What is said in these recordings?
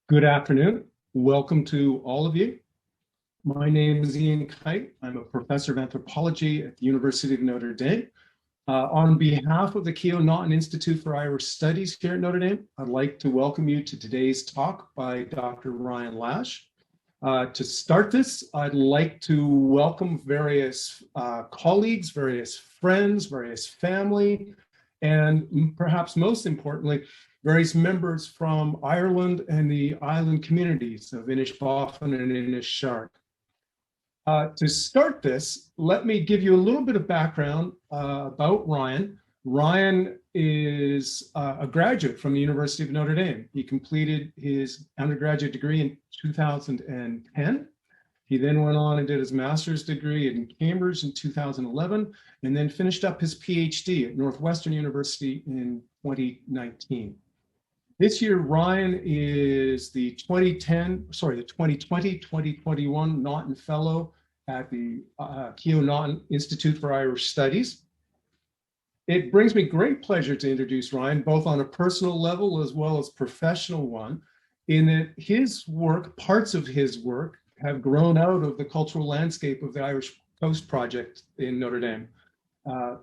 Good afternoon. Welcome to all of you. My name is Ian Kite. I'm a professor of anthropology at the University of Notre Dame. On behalf of the Keough-Naughton Institute for Irish Studies here at Notre Dame, I'd like to welcome you to today's talk by Dr. Ryan Lash. To start this, I'd like to welcome various colleagues, various friends, various family, and perhaps most importantly, various members from Ireland and the island communities of Inishbofin and Inishark. To start this, let me give you a little bit of background about Ryan. Ryan is a graduate from the University of Notre Dame. He completed his undergraduate degree in 2010. He then went on and did his master's degree in Cambridge in 2011, and then finished up his PhD at Northwestern University in 2019. This year, Ryan is the 2020-2021 Naughton Fellow at the Keough-Naughton Institute for Irish Studies. It brings me great pleasure to introduce Ryan, both on a personal level as well as professional one, in that his work, parts of his work, have grown out of the cultural landscape of the Irish Coast Project in Notre Dame.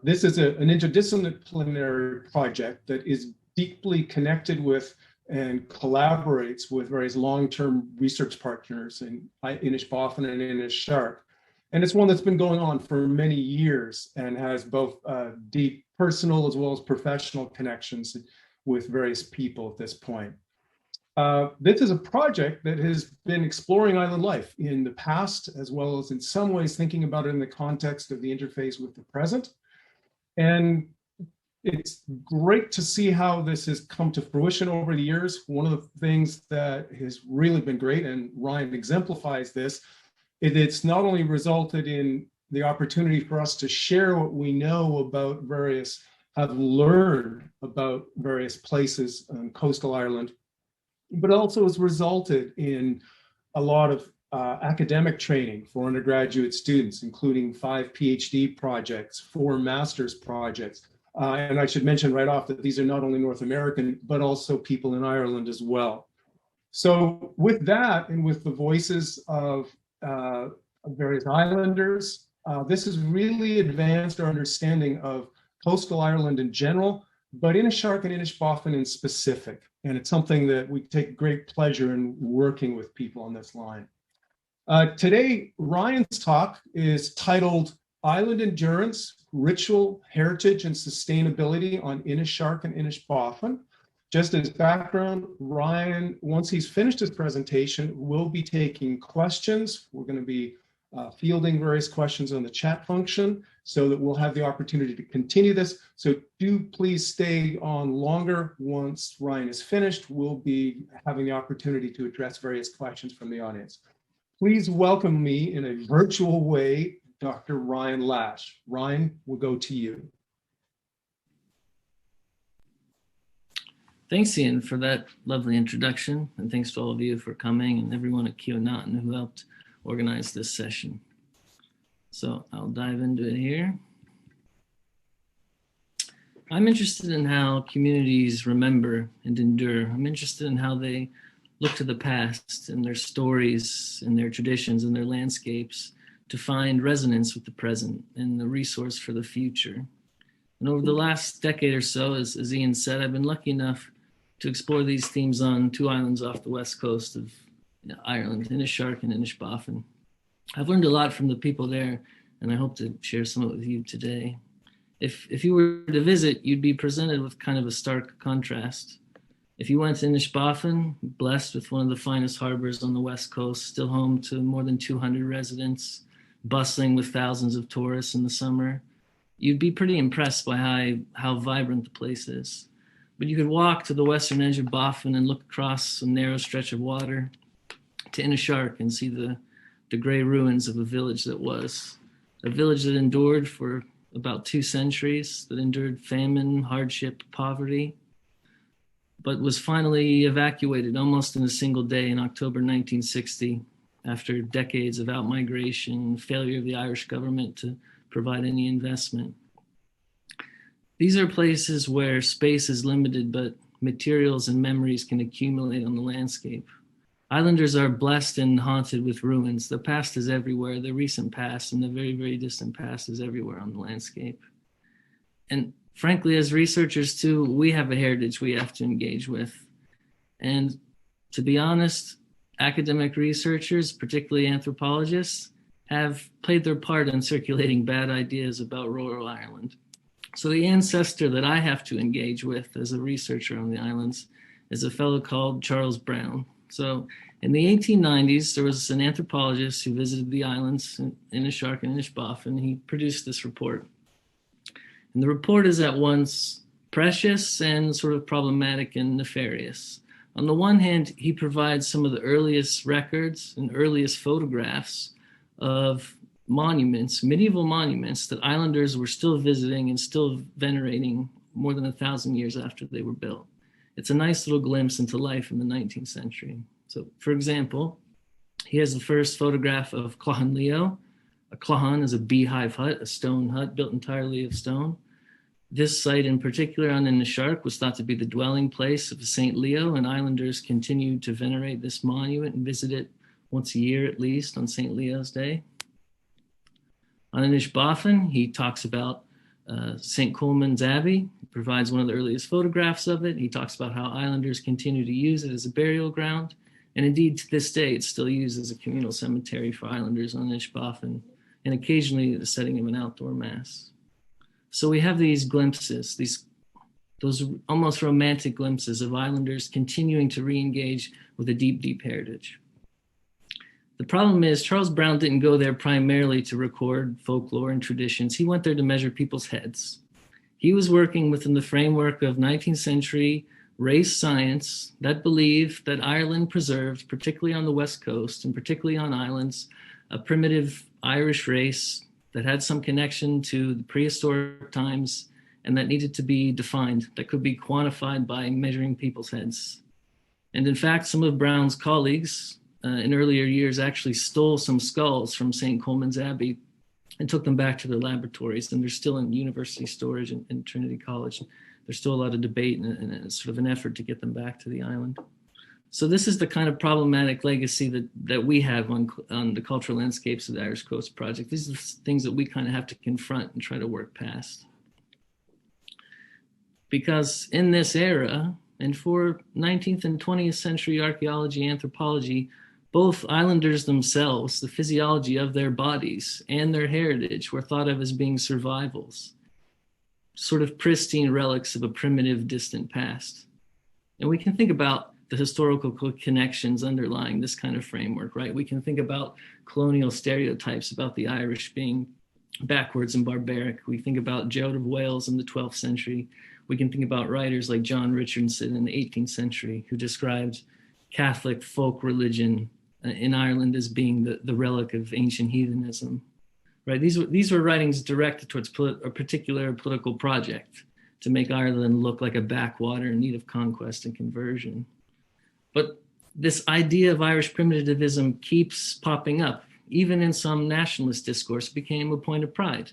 This is an interdisciplinary project that is deeply connected with and collaborates with various long-term research partners in Inishbofin and Inishark. And it's one that's been going on for many years and has both deep personal as well as professional connections with various people at this point. This is a project that has been exploring island life in the past, as well as in some ways thinking about it in the context of the interface with the present. And it's great to see how this has come to fruition over the years. One of the things that has really been great, and Ryan exemplifies this, it's not only resulted in the opportunity for us to share what we know about have learned about various places on coastal Ireland, but also has resulted in a lot of academic training for undergraduate students, including 5 PhD projects, 4 master's projects. And I should mention right off that these are not only North American, but also people in Ireland as well. So with that, and with the voices of various islanders, this has really advanced our understanding of coastal Ireland in general, but Inishark and Inishbofin in specific. And it's something that we take great pleasure in working with people on this line. Today, Ryan's talk is titled Island Endurance, Ritual, Heritage, and Sustainability on Inishark and Inishbofin. Just as background, Ryan, once he's finished his presentation, will be taking questions. We're going to be fielding various questions on the chat function so that we'll have the opportunity to continue this. So do please stay on longer. Once Ryan is finished, we'll be having the opportunity to address various questions from the audience. Please welcome me in a virtual way, Dr. Ryan Lash. Ryan, we'll go to you. Thanks, Ian, for that lovely introduction. And thanks to all of you for coming and everyone at Keough-Naughton who helped organize this session. So I'll dive into it here. I'm interested in how communities remember and endure. I'm interested in how they look to the past and their stories and their traditions and their landscapes to find resonance with the present and the resource for the future. And over the last decade or so, as Ian said, I've been lucky enough to explore these themes on 2 islands off the west coast of Ireland, Inishark and Inishbofin. I've learned a lot from the people there, and I hope to share some of it with you today. If you were to visit, you'd be presented with kind of a stark contrast. If you went to Inishbofin, blessed with one of the finest harbors on the west coast, still home to more than 200 residents, bustling with thousands of tourists in the summer, you'd be pretty impressed by how vibrant the place is. But you could walk to the western edge of Bofin and look across some narrow stretch of water to Inishark and see the gray ruins of a village that was. A village that endured for about 2 centuries, that endured famine, hardship, poverty, but was finally evacuated almost in a single day in October 1960, after decades of outmigration and failure of the Irish government to provide any investment. These are places where space is limited, but materials and memories can accumulate on the landscape. Islanders are blessed and haunted with ruins. The past is everywhere. The recent past and the very, very distant past is everywhere on the landscape. And frankly, as researchers too, we have a heritage we have to engage with. And to be honest, academic researchers, particularly anthropologists, have played their part in circulating bad ideas about rural Ireland. So the ancestor that I have to engage with as a researcher on the islands is a fellow called Charles Brown. So in the 1890s, there was an anthropologist who visited the islands in Inishark and Inishbofin, and he produced this report. And the report is at once precious and sort of problematic and nefarious. On the one hand, he provides some of the earliest records and earliest photographs of monuments, medieval monuments that islanders were still visiting and still venerating more than 1,000 years after they were built. It's a nice little glimpse into life in the 19th century. So, for example, he has the first photograph of Clohan Leo. A Clohan is a beehive hut, a stone hut built entirely of stone. This site in particular on Inishark was thought to be the dwelling place of Saint Leo, and islanders continued to venerate this monument and visit it once a year at least on St. Leo's Day. On Inishbofin, he talks about St. Coleman's Abbey. He provides one of the earliest photographs of it. He talks about how islanders continue to use it as a burial ground. And indeed, to this day, it's still used as a communal cemetery for islanders on Inishbofin, and occasionally the setting of an outdoor mass. So we have these glimpses, those almost romantic glimpses of islanders continuing to re-engage with a deep, deep heritage. The problem is Charles Brown didn't go there primarily to record folklore and traditions. He went there to measure people's heads. He was working within the framework of 19th century race science that believed that Ireland preserved, particularly on the West Coast and particularly on islands, a primitive Irish race that had some connection to the prehistoric times and that needed to be defined, that could be quantified by measuring people's heads. And in fact, some of Brown's colleagues in earlier years actually stole some skulls from St. Coleman's Abbey and took them back to their laboratories, and they're still in university storage in Trinity College. There's still a lot of debate and sort of an effort to get them back to the island. So this is the kind of problematic legacy that we have on the cultural landscapes of the Irish Coast Project. These are the things that we kind of have to confront and try to work past. Because in this era, and for 19th and 20th century archaeology, anthropology, both islanders themselves, the physiology of their bodies and their heritage were thought of as being survivals, sort of pristine relics of a primitive, distant past. And we can think about the historical connections underlying this kind of framework, right? We can think about colonial stereotypes about the Irish being backwards and barbaric. We think about Gerald of Wales in the 12th century. We can think about writers like John Richardson in the 18th century who described Catholic folk religion in Ireland as being the relic of ancient heathenism, right? These were writings directed towards a particular political project to make Ireland look like a backwater in need of conquest and conversion. But this idea of Irish primitivism keeps popping up. Even in some nationalist discourse, became a point of pride.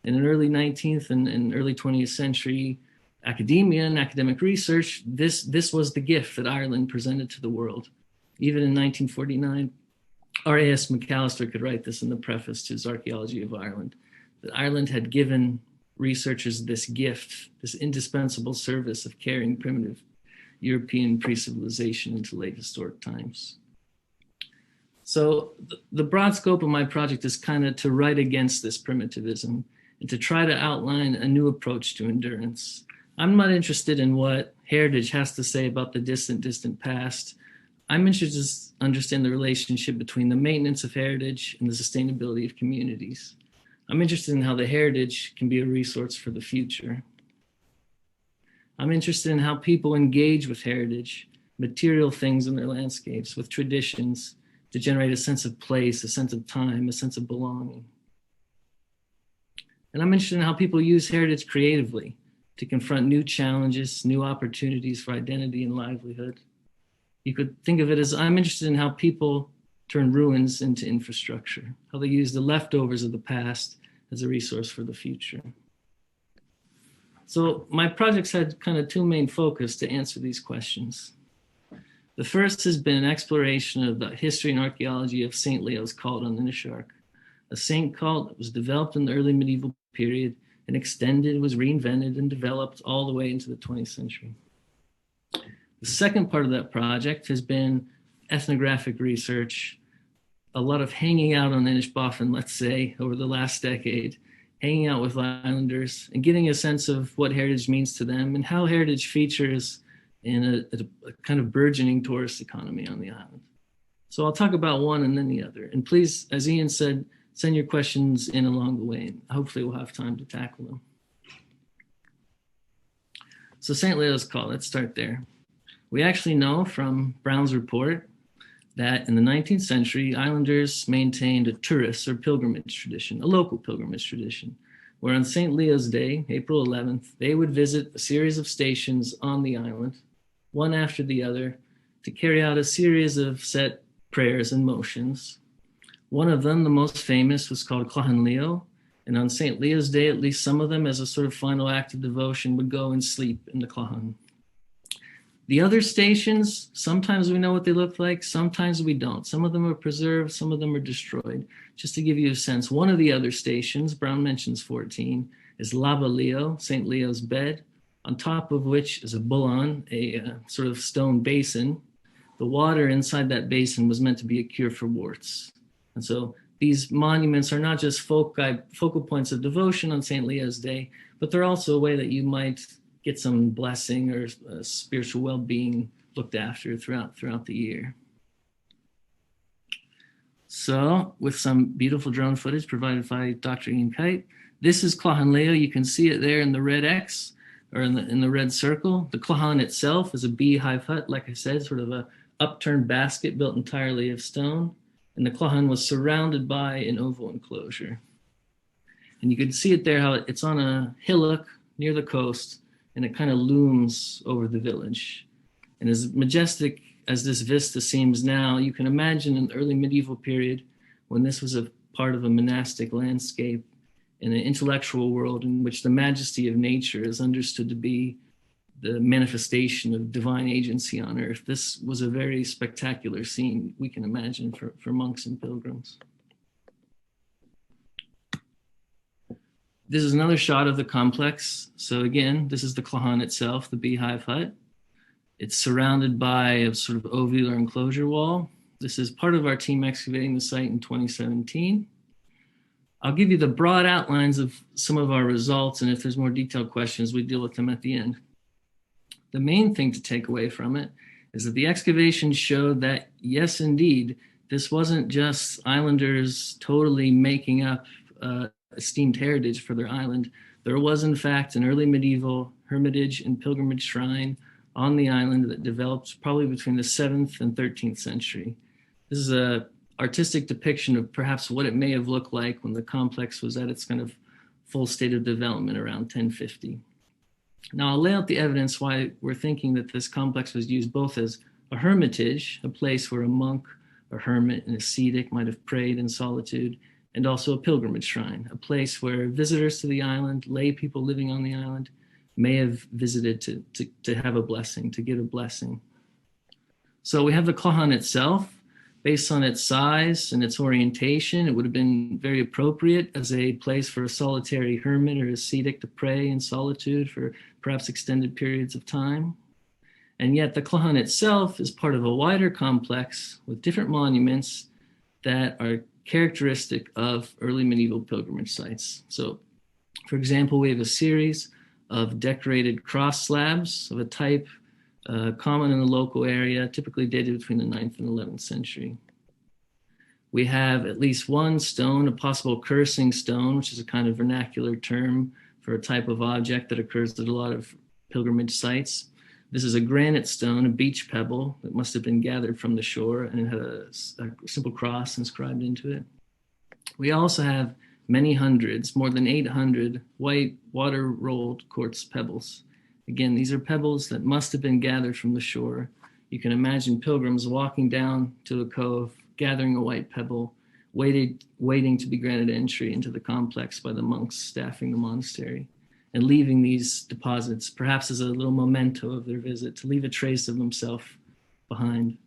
In an early 19th and early 20th century academia and academic research, this was the gift that Ireland presented to the world. Even in 1949, R.A.S. McAllister could write this in the preface to his Archaeology of Ireland, that Ireland had given researchers this gift, this indispensable service of carrying primitive European pre-civilization into late historic times. So the broad scope of my project is kind of to write against this primitivism and to try to outline a new approach to endurance. I'm not interested in what heritage has to say about the distant past. I'm interested to understand the relationship between the maintenance of heritage and the sustainability of communities. I'm interested in how the heritage can be a resource for the future. I'm interested in how people engage with heritage, material things in their landscapes, with traditions to generate a sense of place, a sense of time, a sense of belonging. And I'm interested in how people use heritage creatively to confront new challenges, new opportunities for identity and livelihood. You could think of it as I'm interested in how people turn ruins into infrastructure, how they use the leftovers of the past as a resource for the future. So my projects had kind of two main focus to answer these questions. The first has been an exploration of the history and archaeology of St. Leo's cult on Inishark, a saint cult that was developed in the early medieval period and extended, was reinvented and developed all the way into the 20th century. The second part of that project has been ethnographic research, a lot of hanging out on Inishbofin, let's say, over the last decade, hanging out with islanders and getting a sense of what heritage means to them and how heritage features in a kind of burgeoning tourist economy on the island. So I'll talk about one and then the other. And please, as Ian said, send your questions in along the way, and hopefully we'll have time to tackle them. So St. Leo's cult, let's start there. We actually know from Brown's report that in the 19th century, islanders maintained a tourist or pilgrimage tradition, a local pilgrimage tradition, where on St. Leo's Day, April 11th, they would visit a series of stations on the island, one after the other, to carry out a series of set prayers and motions. One of them, the most famous, was called Clohan Leo, and on St. Leo's Day, at least some of them, as a sort of final act of devotion, would go and sleep in the Clohan. The other stations, sometimes we know what they look like, sometimes we don't. Some of them are preserved, some of them are destroyed. Just to give you a sense, one of the other stations, Brown mentions 14, is Laba Leo, St. Leo's bed, on top of which is a bulan, a sort of stone basin. The water inside that basin was meant to be a cure for warts. And so these monuments are not just focal points of devotion on St. Leo's Day, but they're also a way that you might get some blessing or spiritual well-being looked after throughout the year. So with some beautiful drone footage provided by Dr. Ian Kite, this is Clohan Leo. You can see it there in the red X or in the red circle. The Clohan itself is a beehive hut, like I said, sort of a upturned basket built entirely of stone. And the Clohan was surrounded by an oval enclosure. And you can see it there, how it's on a hillock near the coast, and it kind of looms over the village. And as majestic as this vista seems now, you can imagine in the early medieval period when this was a part of a monastic landscape in an intellectual world in which the majesty of nature is understood to be the manifestation of divine agency on earth. This was a very spectacular scene we can imagine for monks and pilgrims. This is another shot of the complex. So again, this is the Clohan itself, the beehive hut. It's surrounded by a sort of ovular enclosure wall. This is part of our team excavating the site in 2017. I'll give you the broad outlines of some of our results, and if there's more detailed questions, we deal with them at the end. The main thing to take away from it is that the excavation showed that, yes, indeed, this wasn't just islanders totally making up esteemed heritage for their island. There was, in fact, an early medieval hermitage and pilgrimage shrine on the island that developed probably between the 7th and 13th century. This is an artistic depiction of perhaps what it may have looked like when the complex was at its kind of full state of development around 1050. Now, I'll lay out the evidence why we're thinking that this complex was used both as a hermitage, a place where a monk, a hermit, an ascetic might have prayed in solitude, and also a pilgrimage shrine, a place where visitors to the island, lay people living on the island, may have visited to have a blessing, to give a blessing. So we have the Clohan itself. Based on its size and its orientation, it would have been very appropriate as a place for a solitary hermit or ascetic to pray in solitude for perhaps extended periods of time. And yet the Clohan itself is part of a wider complex with different monuments that are characteristic of early medieval pilgrimage sites. So, for example, we have a series of decorated cross slabs of a type common in the local area, typically dated between the 9th and 11th century. We have at least one stone, a possible cursing stone, which is a kind of vernacular term for a type of object that occurs at a lot of pilgrimage sites. This is a granite stone, a beach pebble that must have been gathered from the shore, and it had a simple cross inscribed into it. We also have many hundreds, more than 800 white water-rolled quartz pebbles. Again, these are pebbles that must have been gathered from the shore. You can imagine pilgrims walking down to the cove, gathering a white pebble, waiting to be granted entry into the complex by the monks staffing the monastery, and leaving these deposits, perhaps as a little memento of their visit, to leave a trace of themselves behind.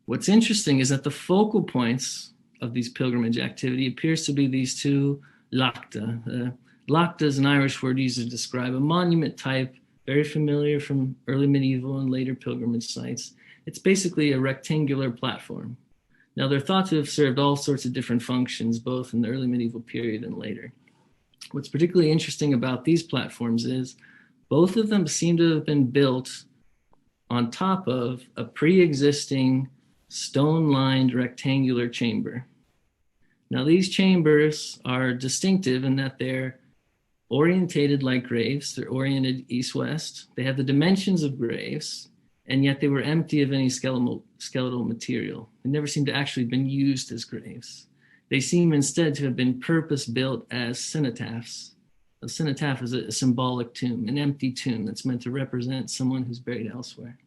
What's interesting is that the focal points of these pilgrimage activity appears to be these two lachta. Lachta is an Irish word used to describe a monument type, very familiar from early medieval and later pilgrimage sites. It's basically a rectangular platform. Now, they're thought to have served all sorts of different functions, both in the early medieval period and later. What's particularly interesting about these platforms is both of them seem to have been built on top of a pre-existing stone-lined rectangular chamber. Now, these chambers are distinctive in that they're orientated like graves. They're oriented east-west. They have the dimensions of graves, and yet they were empty of any skeletal material. They never seem to actually have been used as graves. They seem instead to have been purpose-built as cenotaphs. A cenotaph is a symbolic tomb, an empty tomb that's meant to represent someone who's buried elsewhere.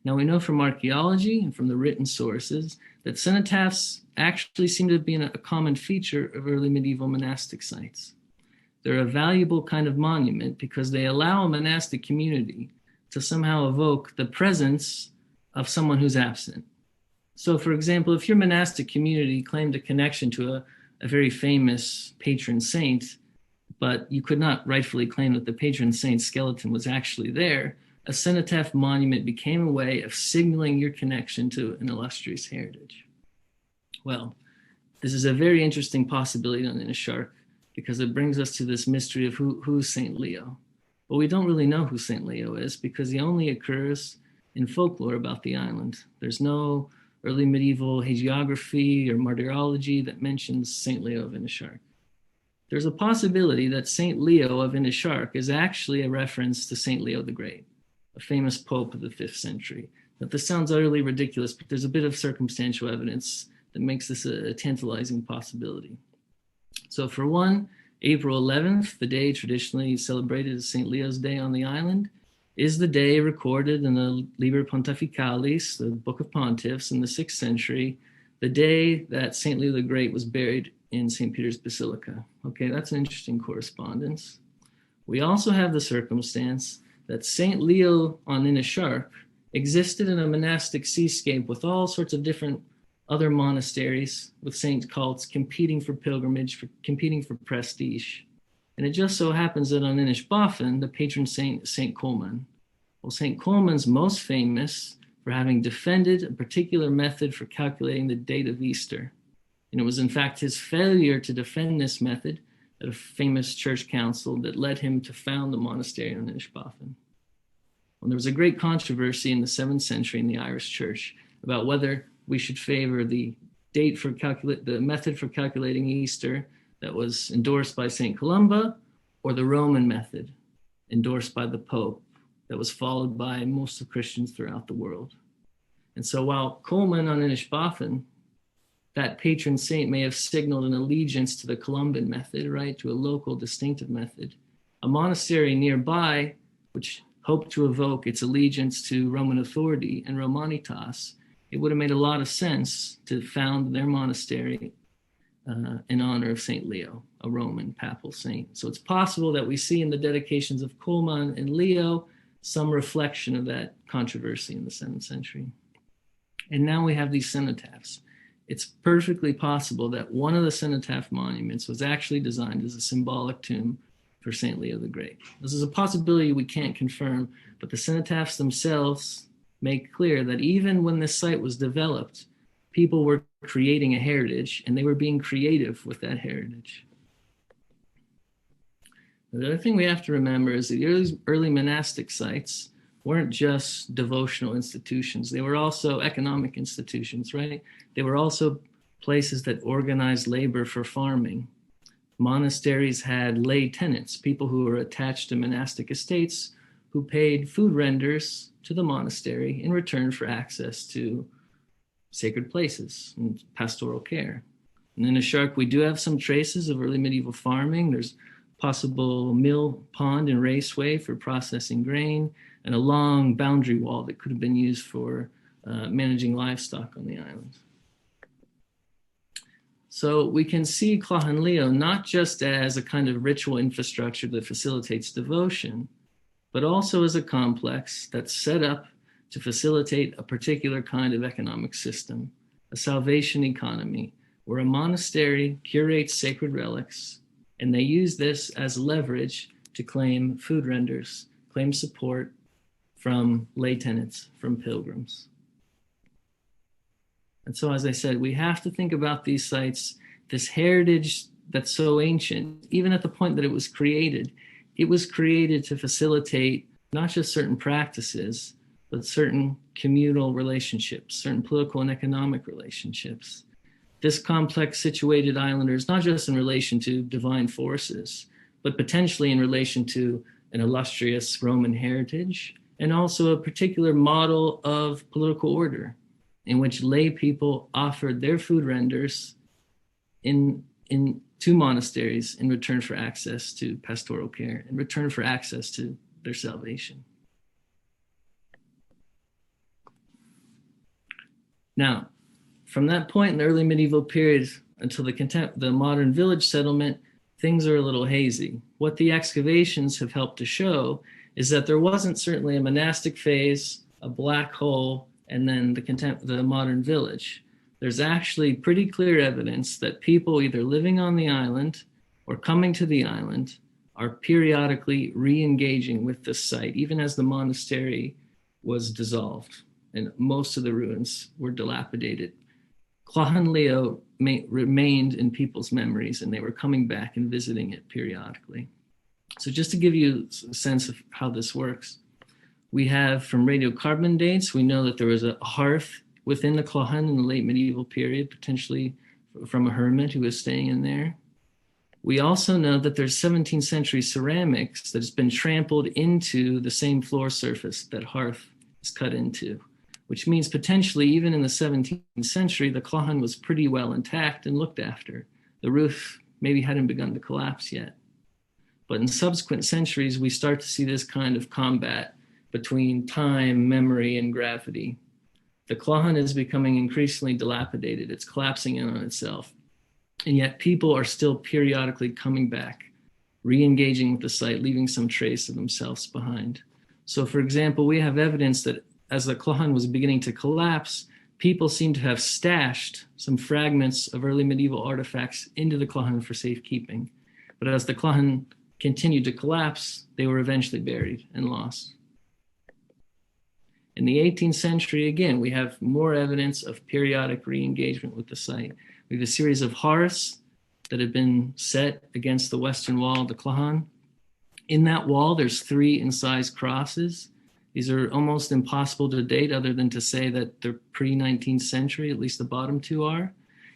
Now, we know from archaeology and from the written sources that cenotaphs actually seem to have been a common feature of early medieval monastic sites. They're a valuable kind of monument because they allow a monastic community to somehow evoke the presence of someone who's absent. So, for example, if your monastic community claimed a connection to a very famous patron saint, but you could not rightfully claim that the patron saint's skeleton was actually there, a cenotaph monument became a way of signaling your connection to an illustrious heritage. Well, this is a very interesting possibility on Inishark because it brings us to this mystery of who's St. Leo. But we don't really know who St. Leo is because he only occurs in folklore about the island. There's no early medieval hagiography or martyrology that mentions St. Leo of Inishark. There's a possibility that St. Leo of Inishark is actually a reference to St. Leo the Great, a famous pope of the 5th century. Now, this sounds utterly ridiculous, but there's a bit of circumstantial evidence that makes this a tantalizing possibility. So for one, April 11th, the day traditionally celebrated as St. Leo's Day on the island, is the day recorded in the Liber Pontificalis, the Book of Pontiffs in the 6th century, the day that St. Leo the Great was buried in St. Peter's Basilica. Okay, that's an interesting correspondence. We also have the circumstance that St. Leo on Inishark existed in a monastic seascape with all sorts of different other monasteries with saint cults competing for pilgrimage, competing for prestige. And it just so happens that on Inishbofin, the patron saint is St. Colman. Well, St. Colman's most famous for having defended a particular method for calculating the date of Easter. And it was in fact his failure to defend this method at a famous church council that led him to found the monastery on Inishbofin. Well, there was a great controversy in the 7th century in the Irish church about whether we should favor the method for calculating Easter that was endorsed by St. Columba or the Roman method endorsed by the Pope that was followed by most of Christians throughout the world. And so while Colman on Inishbofin, that patron saint may have signaled an allegiance to the Columban method, right, to a local distinctive method, a monastery nearby, which hoped to evoke its allegiance to Roman authority and Romanitas, it would have made a lot of sense to found their monastery in honor of St. Leo, a Roman papal saint. So it's possible that we see in the dedications of Colman and Leo some reflection of that controversy in the 7th century. And now we have these cenotaphs. It's perfectly possible that one of the cenotaph monuments was actually designed as a symbolic tomb for St. Leo the Great. This is a possibility we can't confirm, but the cenotaphs themselves make clear that even when this site was developed, people were creating a heritage and they were being creative with that heritage. The other thing we have to remember is that the early monastic sites weren't just devotional institutions. They were also economic institutions, right? They were also places that organized labor for farming. Monasteries had lay tenants, people who were attached to monastic estates who paid food renders to the monastery in return for access to sacred places and pastoral care. And in Inishark, we do have some traces of early medieval farming. There's possible mill, pond, and raceway for processing grain, and a long boundary wall that could have been used for managing livestock on the island. So we can see Cloghan Leo not just as a kind of ritual infrastructure that facilitates devotion, but also as a complex that's set up to facilitate a particular kind of economic system, a salvation economy, where a monastery curates sacred relics, and they use this as leverage to claim food renders, claim support from lay tenants, from pilgrims. And so, as I said, we have to think about these sites, this heritage that's so ancient, even at the point that it was created to facilitate not just certain practices, but certain communal relationships, certain political and economic relationships. This complex situated islanders, not just in relation to divine forces, but potentially in relation to an illustrious Roman heritage, and also a particular model of political order in which lay people offered their food renders to monasteries in return for access to pastoral care, in return for access to their salvation. Now, from that point in the early medieval period until the modern village settlement, things are a little hazy. What the excavations have helped to show is that there wasn't certainly a monastic phase, a black hole, and then the modern village. There's actually pretty clear evidence that people either living on the island or coming to the island are periodically re-engaging with this site, even as the monastery was dissolved and most of the ruins were dilapidated. Clochán Leo remained in people's memories, and they were coming back and visiting it periodically. So just to give you a sense of how this works, we have from radiocarbon dates, we know that there was a hearth within the Clochán in the late medieval period, potentially from a hermit who was staying in there. We also know that there's 17th century ceramics that has been trampled into the same floor surface that hearth is cut into, which means potentially even in the 17th century, the Clochán was pretty well intact and looked after. The roof maybe hadn't begun to collapse yet. But in subsequent centuries, we start to see this kind of combat between time, memory, and gravity. The Clochán is becoming increasingly dilapidated. It's collapsing in on itself. And yet people are still periodically coming back, re-engaging with the site, leaving some trace of themselves behind. So for example, we have evidence that as the Clochán was beginning to collapse, people seem to have stashed some fragments of early medieval artifacts into the Clochán for safekeeping. But as the Clochán continued to collapse, they were eventually buried and lost. In the 18th century, again, we have more evidence of periodic re-engagement with the site. We have a series of hearths that have been set against the western wall of the Clochán. In that wall, there's 3 incised crosses. These are almost impossible to date other than to say that they're pre-19th century, at least the bottom 2 are.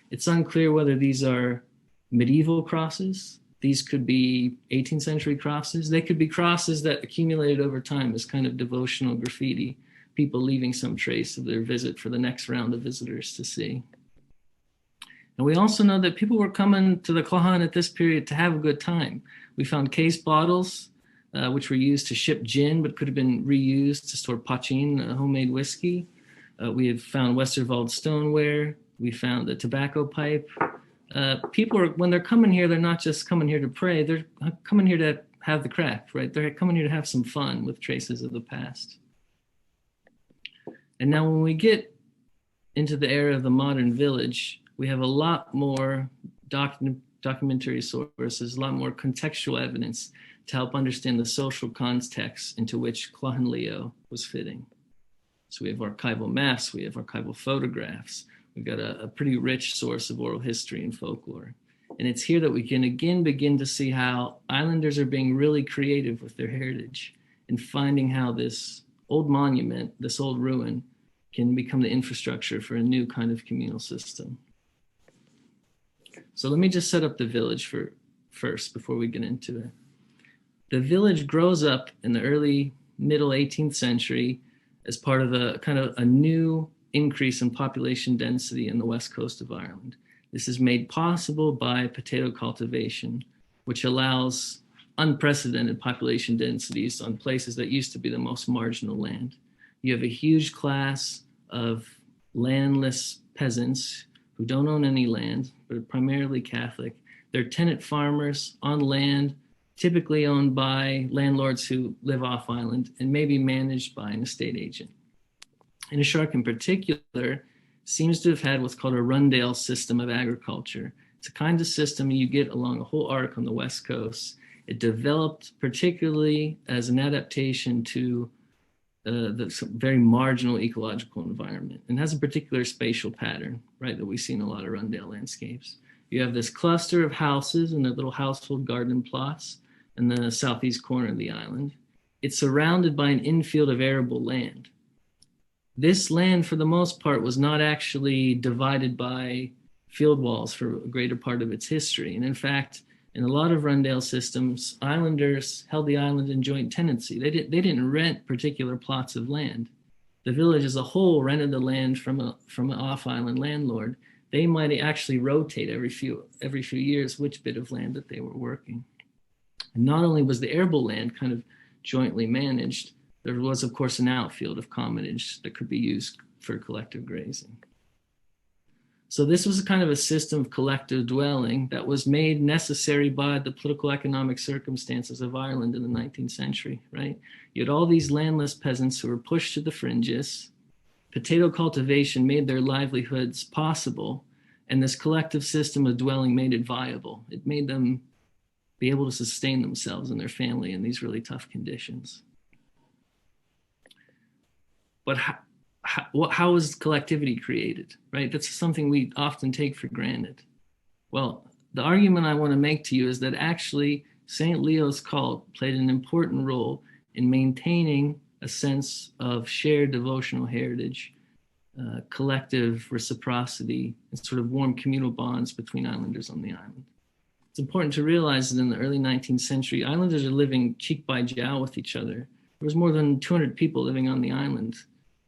It's unclear whether these are medieval crosses. These could be 18th century crosses. They could be crosses that accumulated over time as kind of devotional graffiti, people leaving some trace of their visit for the next round of visitors to see. And we also know that people were coming to the Clochán at this period to have a good time. We found case bottles, which were used to ship gin, but could have been reused to store poitín, homemade whiskey. We have found Westerwald stoneware. We found a tobacco pipe. People are, when they're coming here, they're not just coming here to pray, they're coming here to have the craft, right? They're coming here to have some fun with traces of the past. And now when we get into the era of the modern village, we have a lot more documentary sources, a lot more contextual evidence to help understand the social context into which Clochán Leo was fitting. So we have archival maps, we have archival photographs, we've got a pretty rich source of oral history and folklore. And it's here that we can again begin to see how islanders are being really creative with their heritage and finding how this old monument, this old ruin, can become the infrastructure for a new kind of communal system. So let me just set up the village first before we get into it. The village grows up in the early middle 18th century as part of a new increase in population density in the west coast of Ireland. This is made possible by potato cultivation, which allows unprecedented population densities on places that used to be the most marginal land. You have a huge class of landless peasants who don't own any land, but are primarily Catholic. They're tenant farmers on land typically owned by landlords who live off island and maybe managed by an estate agent. Inishark in particular seems to have had what's called a Rundale system of agriculture. It's a kind of system you get along a whole arc on the West Coast. It developed particularly as an adaptation to the very marginal ecological environment, and has a particular spatial pattern, right, that we see in a lot of Rundale landscapes. You have this cluster of houses and their little household garden plots in the southeast corner of the island. It's surrounded by an infield of arable land. This land, for the most part, was not actually divided by field walls for a greater part of its history. And in fact, in a lot of Rundale systems, islanders held the island in joint tenancy. They didn't rent particular plots of land. The village as a whole rented the land from an off-island landlord. They might actually rotate every few years which bit of land that they were working. And not only was the arable land kind of jointly managed, there was, of course, an outfield of commonage that could be used for collective grazing. So this was a kind of a system of collective dwelling that was made necessary by the political economic circumstances of Ireland in the 19th century, right? You had all these landless peasants who were pushed to the fringes. Potato cultivation made their livelihoods possible, and this collective system of dwelling made it viable. It made them be able to sustain themselves and their family in these really tough conditions. But how is collectivity created, right? That's something we often take for granted. Well, the argument I want to make to you is that actually St. Leo's cult played an important role in maintaining a sense of shared devotional heritage, collective reciprocity, and sort of warm communal bonds between islanders on the island. It's important to realize that in the early 19th century, islanders are living cheek by jowl with each other. There was more than 200 people living on the island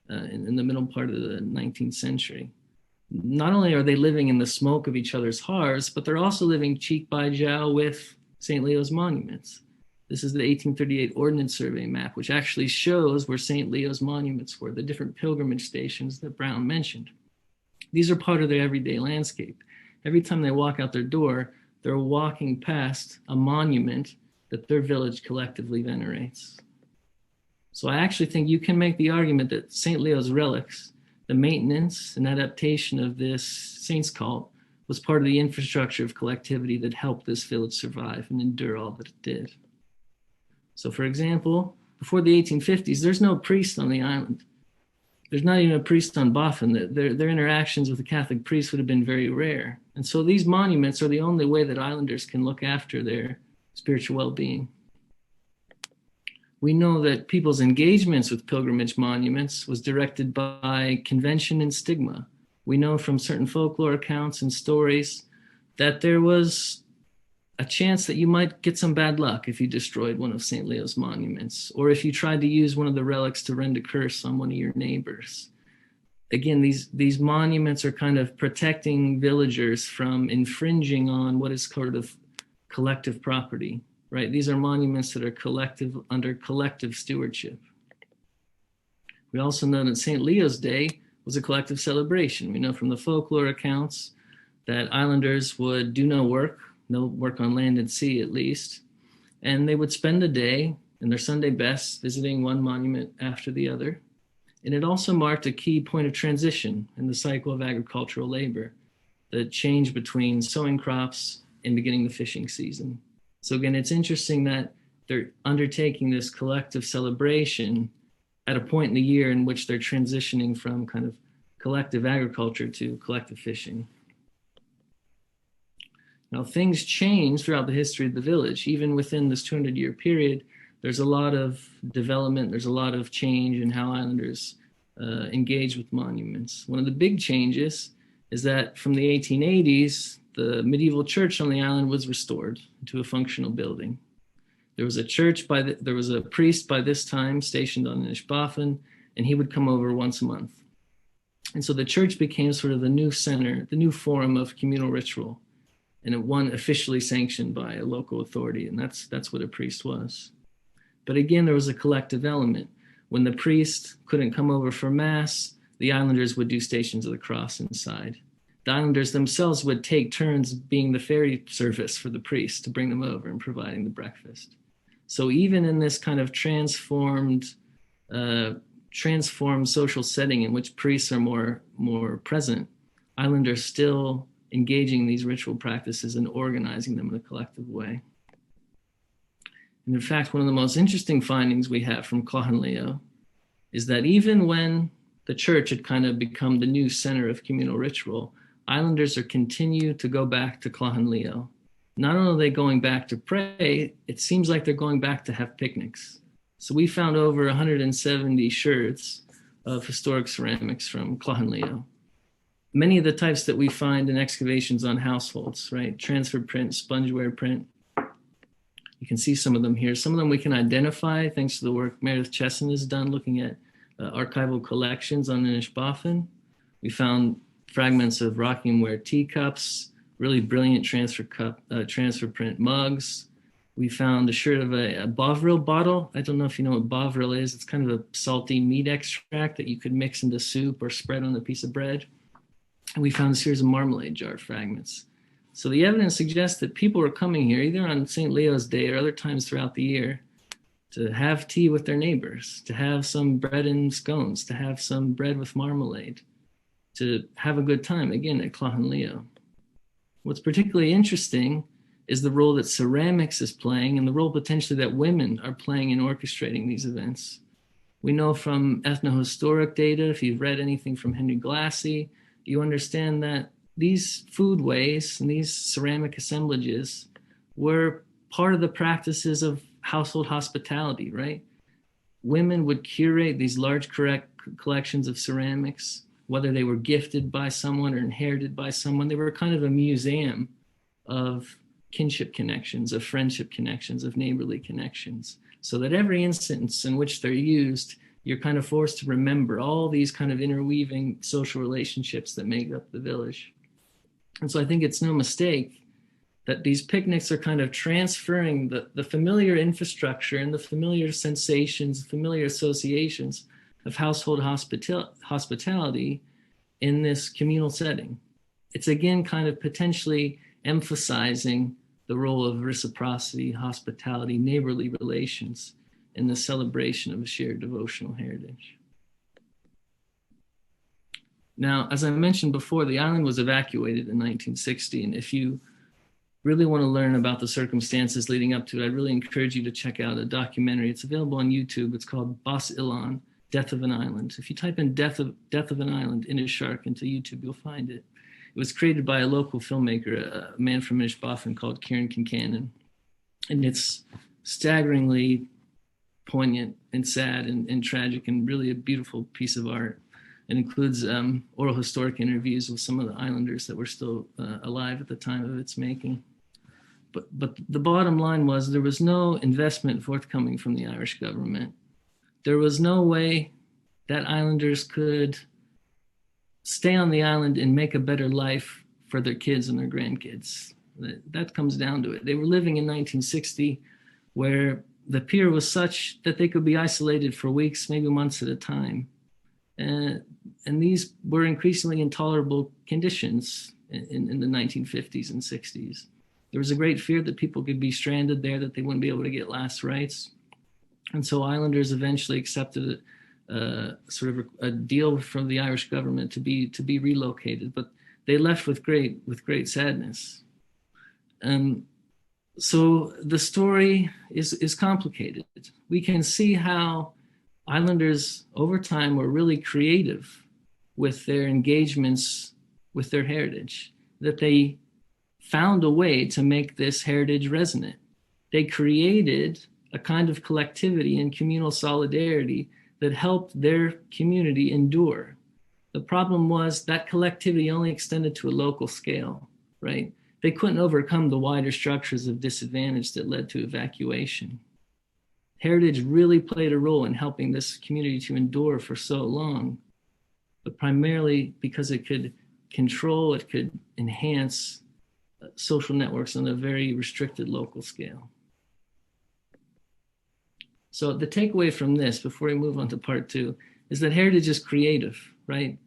in the middle part of the 19th century. Not only are they living in the smoke of each other's hearths, but they're also living cheek by jowl with St. Leo's monuments. This is the 1838 Ordnance Survey map, which actually shows where St. Leo's monuments were, the different pilgrimage stations that Brown mentioned. These are part of their everyday landscape. Every time they walk out their door, they're walking past a monument that their village collectively venerates. So I actually think you can make the argument that St. Leo's relics, the maintenance and adaptation of this saint's cult, was part of the infrastructure of collectivity that helped this village survive and endure all that it did. So for example, before the 1850s, there's no priest on the island. There's not even a priest on Bofin. Their interactions with the Catholic priest would have been very rare. And so these monuments are the only way that islanders can look after their spiritual well-being. We know that people's engagements with pilgrimage monuments was directed by convention and stigma. We know from certain folklore accounts and stories that there was a chance that you might get some bad luck if you destroyed one of St. Leo's monuments, or if you tried to use one of the relics to rend a curse on one of your neighbors. Again, these monuments are kind of protecting villagers from infringing on what is sort of collective property. Right? These are monuments that are collective under collective stewardship. We also know that St. Leo's Day was a collective celebration. We know from the folklore accounts that islanders would do no work on land and sea at least, and they would spend a day in their Sunday best visiting one monument after the other. And it also marked a key point of transition in the cycle of agricultural labor, the change between sowing crops and beginning the fishing season. So again, it's interesting that they're undertaking this collective celebration at a point in the year in which they're transitioning from kind of collective agriculture to collective fishing. Now, things change throughout the history of the village. Even within this 200-year period, there's a lot of development, there's a lot of change in how islanders engage with monuments. One of the big changes is that from the 1880s, the medieval church on the island was restored to a functional building. There was a priest by this time stationed on Inishbofin, and he would come over once a month. And so the church became sort of the new center, the new forum of communal ritual, and it one officially sanctioned by a local authority, and that's what a priest was. But again, there was a collective element. When the priest couldn't come over for mass, the islanders would do Stations of the Cross inside. the islanders themselves would take turns being the ferry service for the priest to bring them over and providing the breakfast. So even in this kind of transformed social setting in which priests are more present, islanders still engaging in these ritual practices and organizing them in a collective way. And in fact, one of the most interesting findings we have from Collectivity is that even when the church had kind of become the new center of communal ritual, islanders are continue to go back to Collectivity. Not only are they going back to pray, it seems like they're going back to have picnics. So we found over 170 sherds of historic ceramics from Collectivity. Many of the types that we find in excavations on households, right? Transfer print, spongeware print. You can see some of them here. Some of them we can identify thanks to the work Meredith Chesson has done looking at archival collections on Inishbofin. We found fragments of rocking ware teacups, really brilliant transfer print mugs. We found a shirt of a Bovril bottle. I don't know if you know what Bovril is. It's kind of a salty meat extract that you could mix into soup or spread on a piece of bread. And we found a series of marmalade jar fragments. So the evidence suggests that people were coming here either on St. Leo's Day or other times throughout the year to have tea with their neighbors, to have some bread and scones, to have some bread with marmalade, to have a good time, again, at Collectivity. What's particularly interesting is the role that ceramics is playing and the role potentially that women are playing in orchestrating these events. We know from ethnohistoric data, if you've read anything from Henry Glassy, you understand that these foodways and these ceramic assemblages were part of the practices of household hospitality, right? Women would curate these large collections of ceramics, whether they were gifted by someone or inherited by someone. They were kind of a museum of kinship connections, of friendship connections, of neighborly connections, so that every instance in which they're used, you're kind of forced to remember all these kind of interweaving social relationships that make up the village. And so I think it's no mistake that these picnics are kind of transferring the familiar infrastructure and the familiar sensations, familiar associations of household hospitality in this communal setting. It's again kind of potentially emphasizing the role of reciprocity, hospitality, neighborly relations in the celebration of a shared devotional heritage. Now, as I mentioned before, the island was evacuated in 1960, and if you really want to learn about the circumstances leading up to it, I'd really encourage you to check out a documentary. It's available on YouTube. It's called Bas Ilan, Death of an Island. If you type in Death of an Island, Inishark, into YouTube, you'll find it. It was created by a local filmmaker, a man from Inishbofin called Kieran Kincannon. And it's staggeringly poignant and sad and tragic and really a beautiful piece of art. It includes oral historic interviews with some of the islanders that were still alive at the time of its making. But the bottom line was there was no investment forthcoming from the Irish government. There was no way that islanders could stay on the island and make a better life for their kids and their grandkids. That comes down to it. They were living in 1960 where the pier was such that they could be isolated for weeks, maybe months at a time. And these were increasingly intolerable conditions in the 1950s and 60s. There was a great fear that people could be stranded there, that they wouldn't be able to get last rites. And so islanders eventually accepted sort of a deal from the Irish government to be relocated, but they left with great sadness. So the story is complicated. We can see how islanders over time were really creative with their engagements with their heritage, that they found a way to make this heritage resonant. They created a kind of collectivity and communal solidarity that helped their community endure. The problem was that collectivity only extended to a local scale, right? They couldn't overcome the wider structures of disadvantage that led to evacuation. Heritage really played a role in helping this community to endure for so long, but primarily because it could control, it could enhance social networks on a very restricted local scale. So the takeaway from this, before we move on to part two, is that heritage is creative, right?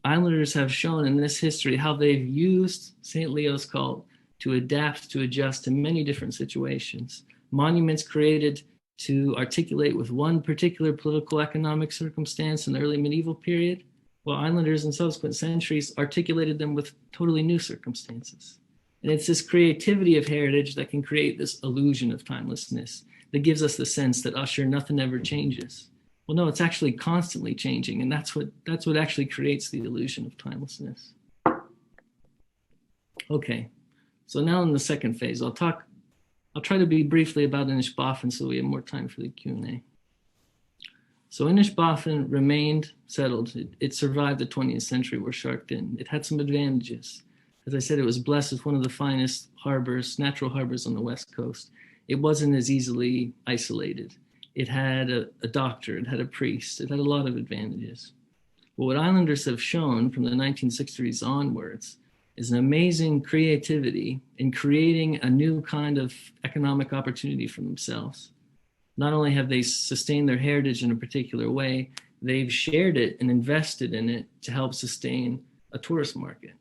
islanders have shown in this history how they've used St. Leo's cult to adapt, to adjust to many different situations. Monuments created to articulate with one particular political economic circumstance in the early medieval period, while islanders in subsequent centuries articulated them with totally new circumstances. And it's this creativity of heritage that can create this illusion of timelessness that gives us the sense that, sure, nothing ever changes. Well, no, it's actually constantly changing, and that's what actually creates the illusion of timelessness. Okay, so now in the second phase, I'll try to be briefly about Inishbofin so we have more time for the Q&A. So Inishbofin remained settled. It survived the 20th century, were sharked in. It had some advantages. As I said, it was blessed with one of the finest harbors, natural harbors on the West Coast. It wasn't as easily isolated. It had a doctor, it had a priest, it had a lot of advantages. But what islanders have shown from the 1960s onwards is an amazing creativity in creating a new kind of economic opportunity for themselves. Not only have they sustained their heritage in a particular way, they've shared it and invested in it to help sustain a tourist market.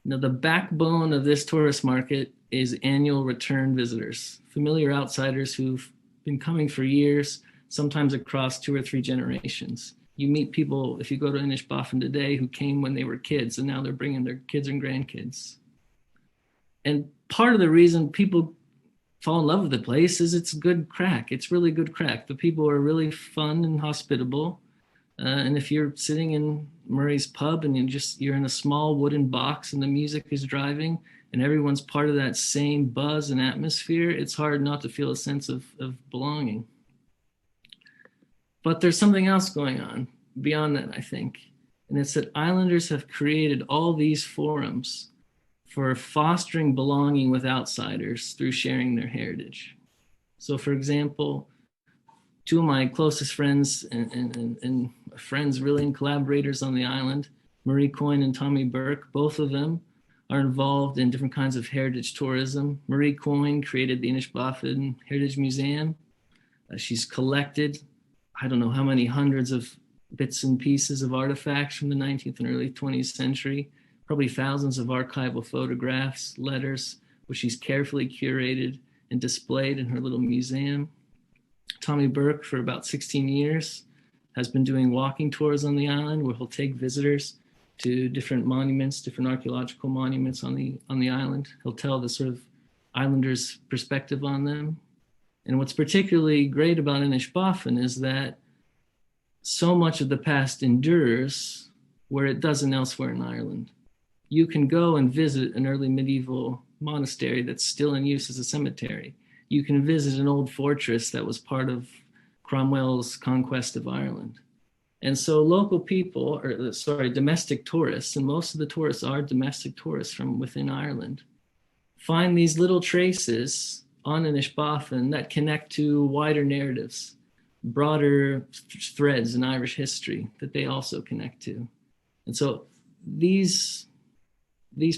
Now, the backbone of this tourist market is annual return visitors, familiar outsiders who've been coming for years, sometimes across 2 or 3 generations. You meet people, if you go to Inishbofin today, who came when they were kids, and now they're bringing their kids and grandkids. And part of the reason people fall in love with the place is it's good crack. It's really good crack. The people are really fun and hospitable. And if you're sitting in Murray's pub and you're in a small wooden box and the music is driving and everyone's part of that same buzz and atmosphere, it's hard not to feel a sense of belonging. But there's something else going on beyond that, I think. And it's that islanders have created all these forums for fostering belonging with outsiders through sharing their heritage. So for example, 2 of my closest friends and friends really and collaborators on the island, Marie Coyne and Tommy Burke, both of them are involved in different kinds of heritage tourism. Marie Coyne created the Inishbofin Heritage Museum. She's collected, I don't know how many hundreds of bits and pieces of artifacts from the 19th and early 20th century, probably thousands of archival photographs, letters, which she's carefully curated and displayed in her little museum. Tommy Burke, for about 16 years, has been doing walking tours on the island where he'll take visitors to different monuments, different archaeological monuments on the island. He'll tell the sort of islanders' perspective on them. And what's particularly great about Inishbofin is that so much of the past endures where it doesn't elsewhere in Ireland. You can go and visit an early medieval monastery that's still in use as a cemetery. You can visit an old fortress that was part of Cromwell's conquest of Ireland. And so local people, domestic tourists, and most of the tourists are domestic tourists from within Ireland, find these little traces on Inishbofin that connect to wider narratives, broader threads in Irish history that they also connect to. And so these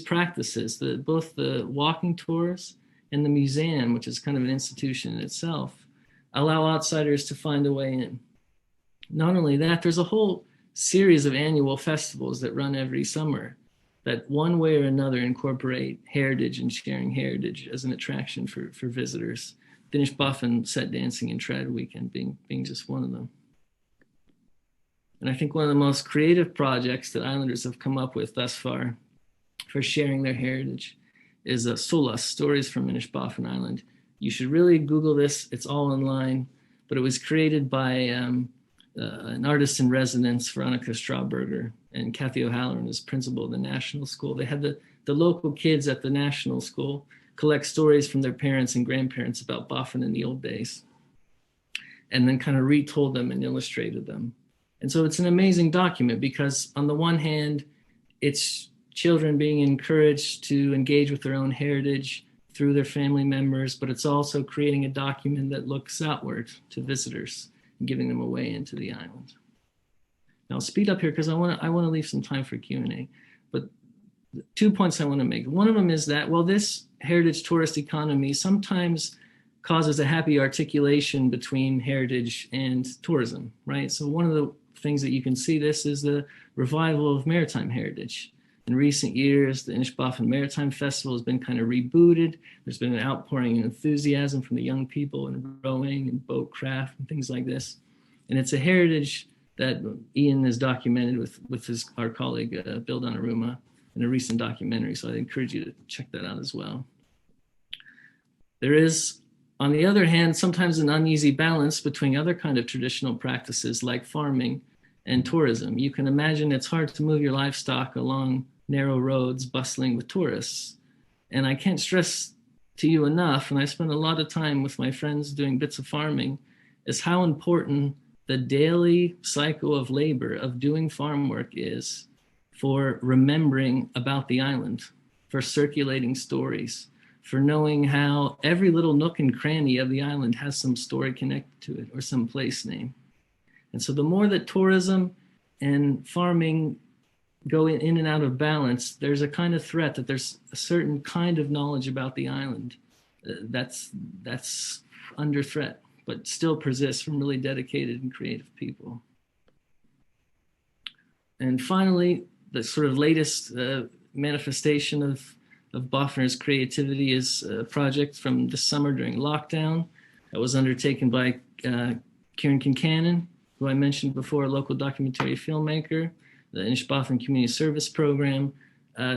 practices, both the walking tours and the museum, which is kind of an institution in itself, allow outsiders to find a way in. Not only that, there's a whole series of annual festivals that run every summer that one way or another incorporate heritage and sharing heritage as an attraction for visitors. The Inishbofin Set Dancing and Trad Weekend being just one of them. And I think one of the most creative projects that islanders have come up with thus far for sharing their heritage is Solas Stories from Inishbofin Island. You should really Google this. It's all online, but it was created by an artist in residence, Veronica Strawberger, and Kathy O'Halloran is principal of the National School. They had the local kids at the National School collect stories from their parents and grandparents about Boffin in the old days, and then kind of retold them and illustrated them. And so it's an amazing document because on the one hand, it's children being encouraged to engage with their own heritage through their family members, but it's also creating a document that looks outward to visitors and giving them a way into the island. Now I'll speed up here because I want to leave some time for Q&A, but 2 points I want to make. One of them is that, well, this heritage tourist economy sometimes causes a happy articulation between heritage and tourism, right? So one of the things that you can see this is the revival of maritime heritage. In recent years, the Inishbofin Maritime Festival has been kind of rebooted. There's been an outpouring of enthusiasm from the young people in rowing and boat craft and things like this. And it's a heritage that Ian has documented with our colleague, Bill Donnarumma, in a recent documentary. So I encourage you to check that out as well. There is, on the other hand, sometimes an uneasy balance between other kind of traditional practices like farming and tourism. You can imagine it's hard to move your livestock along narrow roads bustling with tourists. And I can't stress to you enough, and I spend a lot of time with my friends doing bits of farming, is how important the daily cycle of labor of doing farm work is for remembering about the island, for circulating stories, for knowing how every little nook and cranny of the island has some story connected to it or some place name. And so the more that tourism and farming go in and out of balance, there's a kind of threat that there's a certain kind of knowledge about the island that's under threat, but still persists from really dedicated and creative people. And finally, the sort of latest manifestation of Boffner's creativity is a project from this summer during lockdown that was undertaken by Kieran Kincannon, who I mentioned before, a local documentary filmmaker. The Inishbofin Community Service Program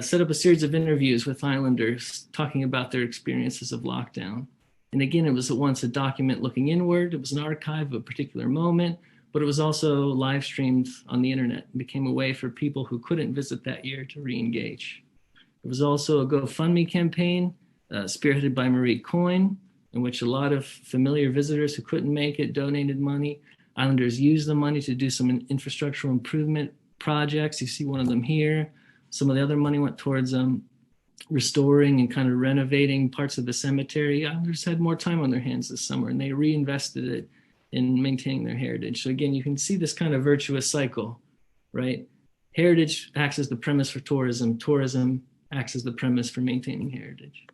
set up a series of interviews with islanders talking about their experiences of lockdown. And again, it was at once a document looking inward. It was an archive of a particular moment, but it was also live streamed on the internet and became a way for people who couldn't visit that year to re-engage. There was also a GoFundMe campaign spearheaded by Marie Coyne, in which a lot of familiar visitors who couldn't make it donated money. Islanders used the money to do some infrastructural improvement projects. You see one of them here. Some of the other money went towards restoring and kind of renovating parts of the cemetery. Islanders had more time on their hands this summer, and they reinvested it in maintaining their heritage. So again, you can see this kind of virtuous cycle, right? Heritage acts as the premise for tourism. Tourism acts as the premise for maintaining heritage.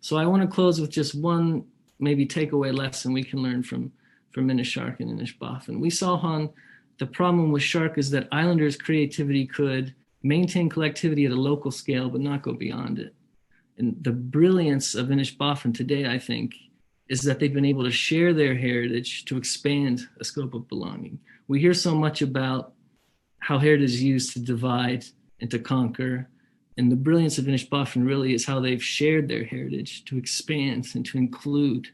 So I want to close with just one maybe takeaway lesson we can learn from Inishark and Inishbofin. We saw how the problem with Shark is that islanders' creativity could maintain collectivity at a local scale, but not go beyond it. And the brilliance of Inishbofin today, I think, is that they've been able to share their heritage to expand a scope of belonging. We hear so much about how heritage is used to divide and to conquer. And the brilliance of Inishbofin really is how they've shared their heritage to expand and to include,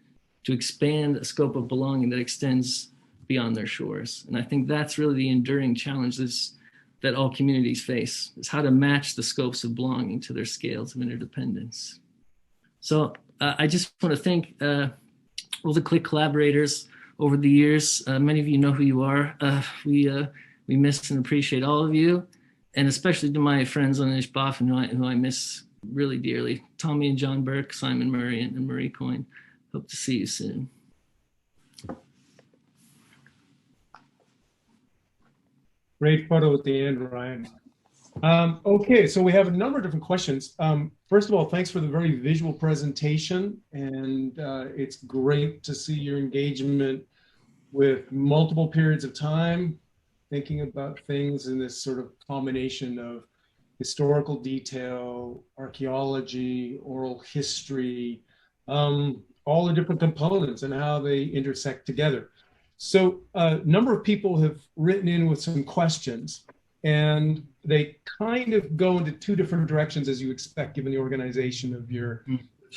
to expand a scope of belonging that extends beyond their shores. And I think that's really the enduring challenges that all communities face, is how to match the scopes of belonging to their scales of interdependence. So I just want to thank all the CLIC collaborators over the years. Many of you know who you are. We miss and appreciate all of you, and especially to my friends on Inishbofin who I miss really dearly. Tommy and John Burke, Simon Murray, and Marie Coyne. Hope to see you soon. Great photo at the end, Ryan. Okay, so we have a number of different questions. First of all, thanks for the very visual presentation, and it's great to see your engagement with multiple periods of time, thinking about things in this sort of combination of historical detail, archaeology, oral history, all the different components and how they intersect together. So a number of people have written in with some questions, and they kind of go into two different directions, as you expect, given the organization of your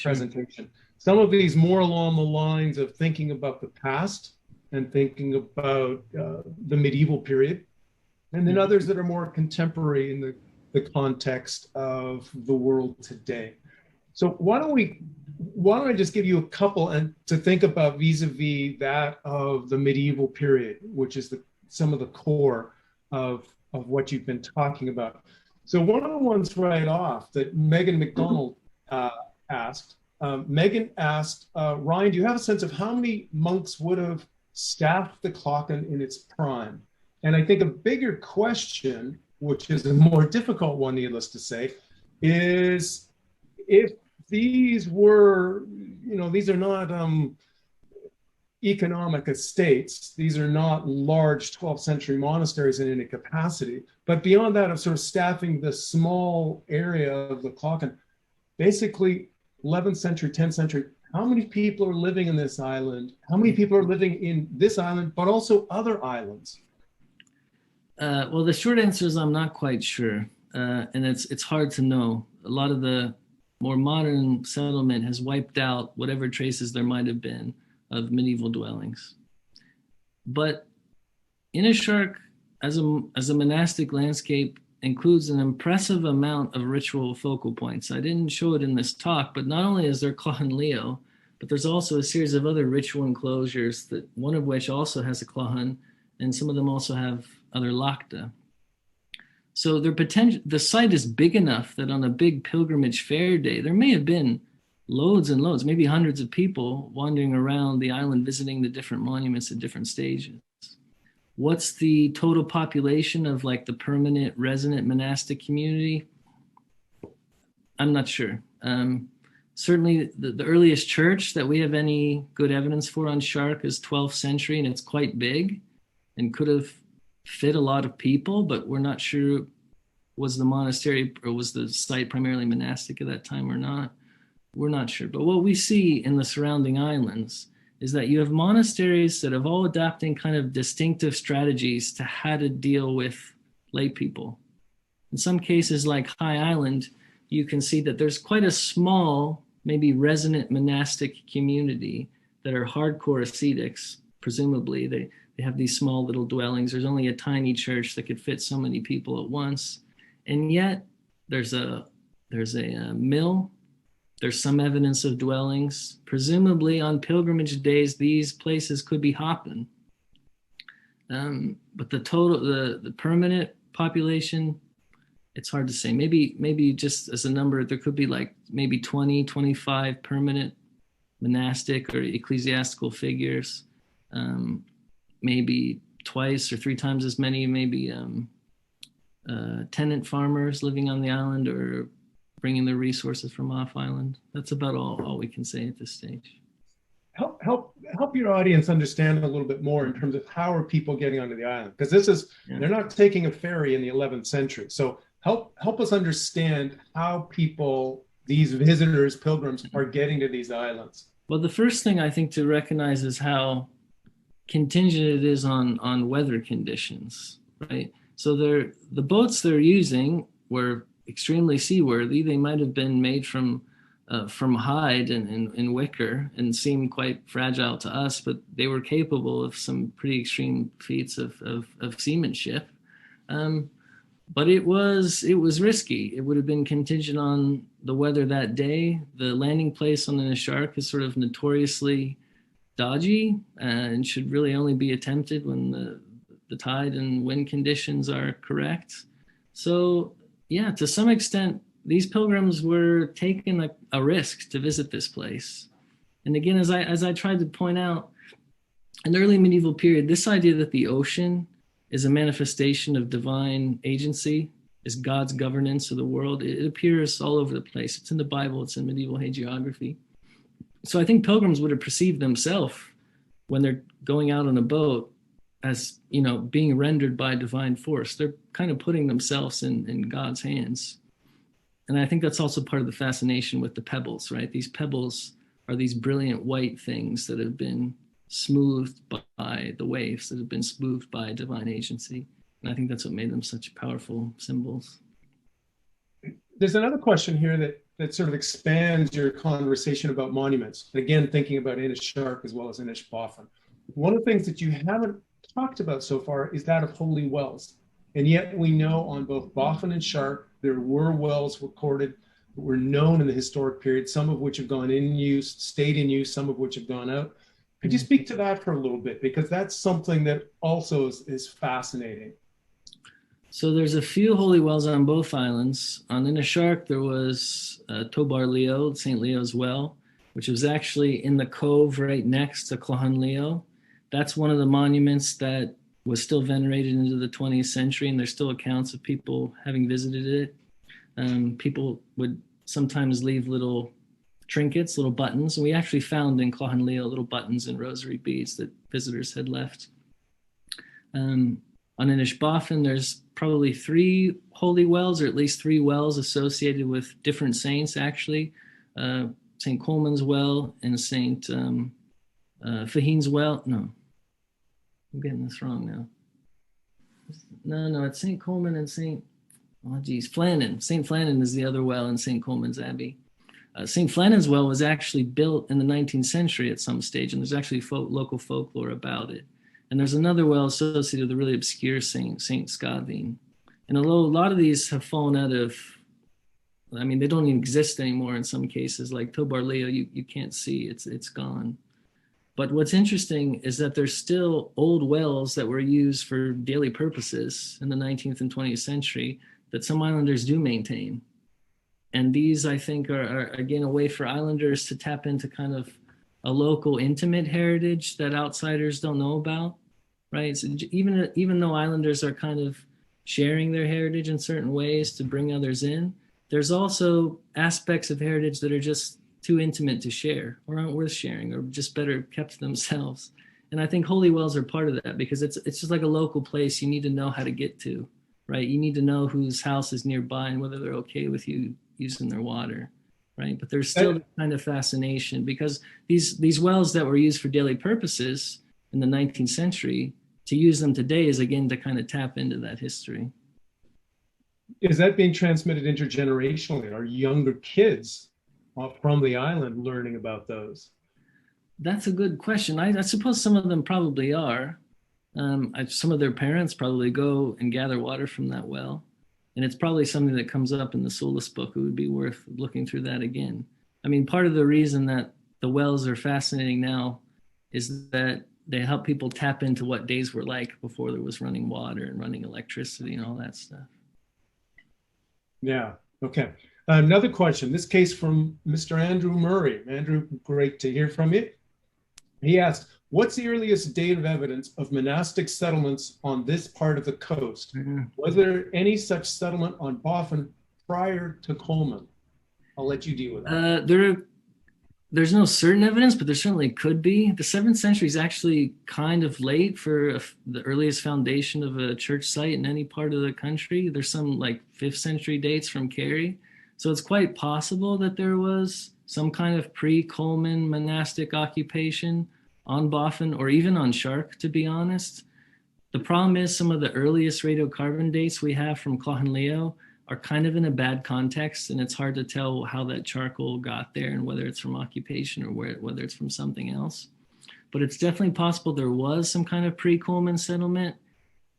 presentation. Some of these more along the lines of thinking about the past and thinking about the medieval period, and then others that are more contemporary in the context of the world today. So why don't I just give you a couple and to think about vis-a-vis that of the medieval period, which is some of the core of what you've been talking about. So one of the ones right off that Megan McDonald asked, Megan asked, Ryan, do you have a sense of how many monks would have staffed the Clocken in its prime? And I think a bigger question, which is a more difficult one, needless to say, is if these were, these are not economic estates. These are not large 12th century monasteries in any capacity. But beyond that, of sort of staffing the small area of the Clough, basically 11th century, 10th century, how many people are living in this island? How many people are living in this island, but also other islands? Well, the short answer is I'm not quite sure. And it's hard to know. A lot of the more modern settlement has wiped out whatever traces there might have been of medieval dwellings. But Inishark, as a monastic landscape, includes an impressive amount of ritual focal points. I didn't show it in this talk, but not only is there Clough, but there's also a series of other ritual enclosures, that one of which also has a Clough, and some of them also have other Lachta. So the site is big enough that on a big pilgrimage fair day, there may have been loads and loads, maybe hundreds of people wandering around the island, visiting the different monuments at different stages. What's the total population of like the permanent resident monastic community? I'm not sure. Certainly the earliest church that we have any good evidence for on Shark is 12th century, and it's quite big and could have fit a lot of people, but we're not sure was the monastery or was the site primarily monastic at that time or not. We're not sure. But what we see in the surrounding islands is that you have monasteries that have all adopting kind of distinctive strategies to how to deal with lay people. In some cases, like High Island, you can see that there's quite a small, maybe resident monastic community that are hardcore ascetics, presumably. They have these small little dwellings. There's only a tiny church that could fit so many people at once. And yet there's a mill. There's some evidence of dwellings. Presumably on pilgrimage days, these places could be hopping. But the permanent population, it's hard to say. Maybe just as a number, there could be like maybe 20, 25 permanent monastic or ecclesiastical figures. Maybe twice or three times as many, maybe tenant farmers living on the island or bringing their resources from off island. That's about all we can say at this stage. Help your audience understand a little bit more in terms of how are people getting onto the island, because they're not taking a ferry in the 11th century. So help us understand how people, these visitors, pilgrims, are getting to these islands. Well, the first thing I think to recognize is how contingent it is on weather conditions, right? So the boats they're using were extremely seaworthy. They might have been made from hide and wicker and seem quite fragile to us, but they were capable of some pretty extreme feats of seamanship. But it was risky. It would have been contingent on the weather that day. The landing place on the Inishark is sort of notoriously dodgy and should really only be attempted when the tide and wind conditions are correct. So yeah, to some extent, these pilgrims were taking a risk to visit this place. And again, as I tried to point out, in the early medieval period, this idea that the ocean is a manifestation of divine agency, is God's governance of the world, it appears all over the place. It's in the Bible, it's in medieval hagiography. So I think pilgrims would have perceived themselves when they're going out on a boat as, being rendered by divine force. They're kind of putting themselves in God's hands. And I think that's also part of the fascination with the pebbles, right? These pebbles are these brilliant white things that have been smoothed by the waves, that have been smoothed by divine agency. And I think that's what made them such powerful symbols. There's another question here that sort of expands your conversation about monuments. Again, thinking about Inishark as well as Inishbofin. One of the things that you haven't talked about so far is that of holy wells. And yet we know on both Boffin and Shark, there were wells recorded that were known in the historic period, some of which have gone in use, stayed in use, some of which have gone out. Could you speak to that for a little bit? Because that's something that also is fascinating. So there's a few holy wells on both islands. On Inishark, there was Tobar Leo, St. Leo's well, which was actually in the cove right next to Clough-Naughton. That's one of the monuments that was still venerated into the 20th century, and there's still accounts of people having visited it. People would sometimes leave little trinkets, little buttons. And we actually found in Clough-Naughton little buttons and rosary beads that visitors had left. On Inishbofin, there's probably 3 holy wells, or at least 3 wells associated with different saints, actually. St. Coleman's Well and St. Fahin's Well. No, I'm getting this wrong now. No, it's St. Coleman and St. Flannan. St. Flannan is the other well in St. Coleman's Abbey. St. Flannan's Well was actually built in the 19th century at some stage, and there's actually local folklore about it. And there's another well associated with a really obscure saint, St. Scavine. And although a lot of these have fallen out of, I mean, they don't even exist anymore in some cases, like Tobar Leo, you can't see, it's gone. But what's interesting is that there's still old wells that were used for daily purposes in the 19th and 20th century that some islanders do maintain. And these, I think, are again, a way for islanders to tap into kind of a local intimate heritage that outsiders don't know about, right? So even though islanders are kind of sharing their heritage in certain ways to bring others in, there's also aspects of heritage that are just too intimate to share, or aren't worth sharing, or just better kept to themselves. And I think holy wells are part of that, because it's just like a local place you need to know how to get to, right? You need to know whose house is nearby and whether they're okay with you using their water, right? But there's still kind of fascination, because these wells that were used for daily purposes in the 19th century, to use them today is again to kind of tap into that history. Is that being transmitted intergenerationally? Are younger kids from the island learning about those? That's a good question. I suppose some of them probably are. Some of their parents probably go and gather water from that well. And it's probably something that comes up in the Solas book. It would be worth looking through that again. I mean, part of the reason that the wells are fascinating now is that they help people tap into what days were like before there was running water and running electricity and all that stuff. Yeah, okay. Another question, this case from Mr. Andrew Murray. Andrew, great to hear from you. He asked, what's the earliest date of evidence of monastic settlements on this part of the coast? Mm-hmm. Was there any such settlement on Boffin prior to Coleman? I'll let you deal with that. There's no certain evidence, but there certainly could be. The 7th century is actually kind of late for the earliest foundation of a church site in any part of the country. There's some like 5th century dates from Carey. So it's quite possible that there was some kind of pre-Coleman monastic occupation on Boffin, or even on Shark, to be honest. The problem is some of the earliest radiocarbon dates we have from Clough-Naughton are kind of in a bad context, and it's hard to tell how that charcoal got there and whether it's from occupation or whether it's from something else. But it's definitely possible there was some kind of pre-Coleman settlement,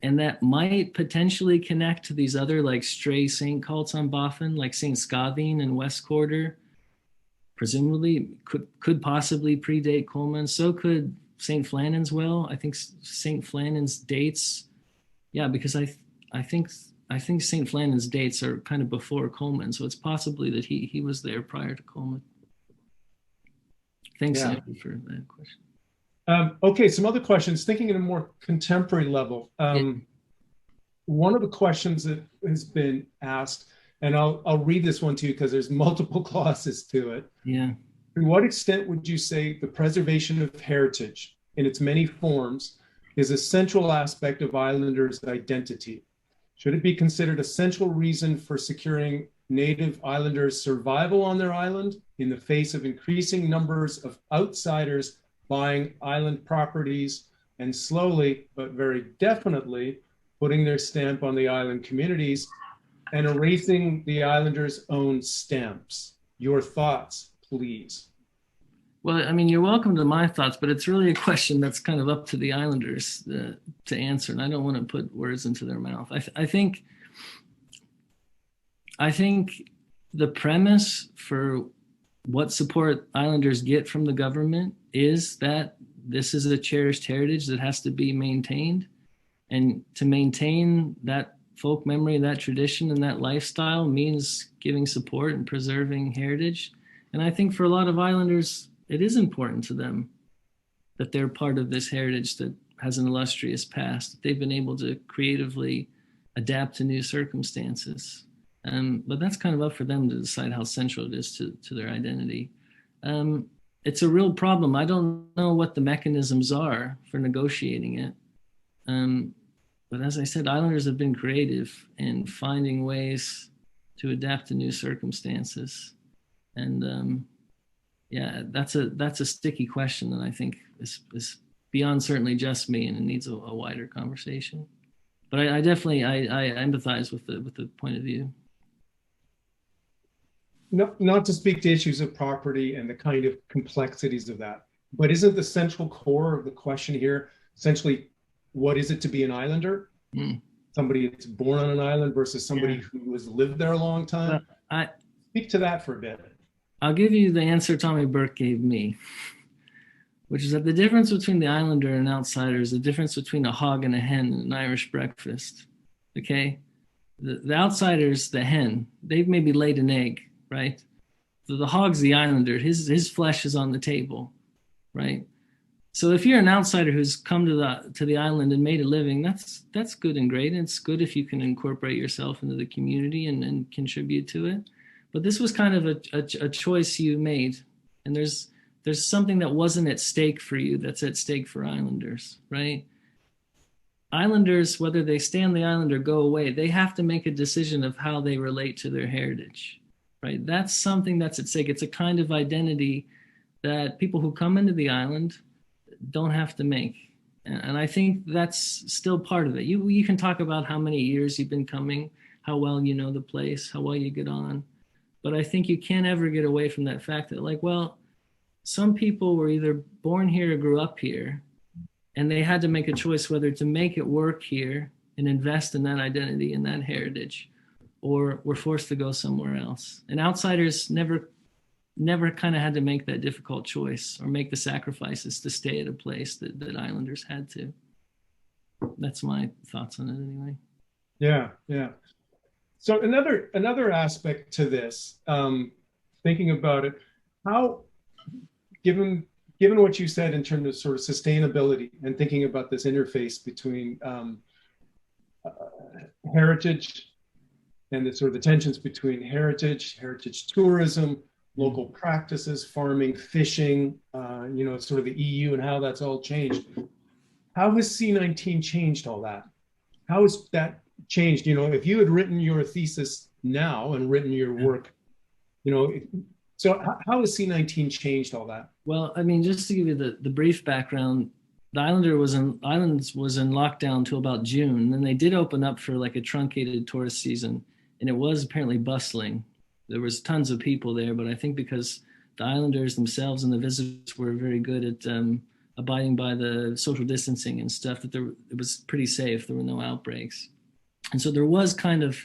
and that might potentially connect to these other like stray saint cults on Boffin, like St. Scavine and West Quarter. Presumably could possibly predate Coleman. So could St. Flannan's Well. I think St. Flannan's dates, yeah, because I think St. Flannan's dates are kind of before Coleman, so it's possibly that he was there prior to Coleman. Thanks, Andrew, for that question. Okay, some other questions. Thinking at a more contemporary level, one of the questions that has been asked, and I'll read this one to you because there's multiple clauses to it. Yeah. To what extent would you say the preservation of heritage in its many forms is a central aspect of islanders' identity? Should it be considered a central reason for securing native islanders' survival on their island in the face of increasing numbers of outsiders buying island properties and slowly, but very definitely, putting their stamp on the island communities and erasing the islanders' own stamps? Your thoughts, please. Well, I mean, you're welcome to my thoughts, but it's really a question that's kind of up to the islanders to answer, and I don't want to put words into their mouth. I think the premise for what support islanders get from the government is that this is a cherished heritage that has to be maintained, and to maintain that folk memory, that tradition, and that lifestyle means giving support and preserving heritage. And I think for a lot of islanders, it is important to them that they're part of this heritage that has an illustrious past, that they've been able to creatively adapt to new circumstances. But that's kind of up for them to decide how central it is to their identity. It's a real problem. I don't know what the mechanisms are for negotiating it. But as I said, islanders have been creative in finding ways to adapt to new circumstances. And yeah, that's a sticky question that I think is beyond certainly just me, and it needs a wider conversation. But I definitely I empathize with the point of view. Not to speak to issues of property and the kind of complexities of that, but isn't the central core of the question here essentially what is it to be an islander? Mm. Somebody that's born on an island versus somebody who has lived there a long time. Well, speak to that for a bit. I'll give you the answer Tommy Burke gave me, which is that the difference between the islander and an outsider is the difference between a hog and a hen in an Irish breakfast. Okay? The outsider's the hen. They've maybe laid an egg, right? The hog's the islander. His flesh is on the table, right? So if you're an outsider who's come to the island and made a living, that's good and great. And it's good if you can incorporate yourself into the community and contribute to it. But this was kind of a choice you made, and there's something that wasn't at stake for you that's at stake for islanders, right? Islanders, whether they stay on the island or go away, they have to make a decision of how they relate to their heritage, right? That's something that's at stake. It's a kind of identity that people who come into the island don't have to make. And I think that's still part of it. You can talk about how many years you've been coming, how well you know the place, how well you get on. But I think you can't ever get away from that fact that, like, well, some people were either born here or grew up here, and they had to make a choice whether to make it work here and invest in that identity and that heritage, or were forced to go somewhere else. And outsiders never kind of had to make that difficult choice or make the sacrifices to stay at a place that islanders had to. That's my thoughts on it anyway. Yeah. So another aspect to this, thinking about it, how, given what you said in terms of sort of sustainability and thinking about this interface between heritage and the sort of the tensions between heritage tourism, local practices, farming, fishing, sort of the EU and how that's all changed. How has C19 changed all that? How has that changed? If you had written your thesis now and written your work, so how has C19 changed all that? Well, I mean, just to give you the brief background, the islands was in lockdown till about June. And then they did open up for like a truncated tourist season, and it was apparently bustling. There was tons of people there, but I think because the islanders themselves and the visitors were very good at abiding by the social distancing and stuff, that it was pretty safe. There were no outbreaks. And so there was kind of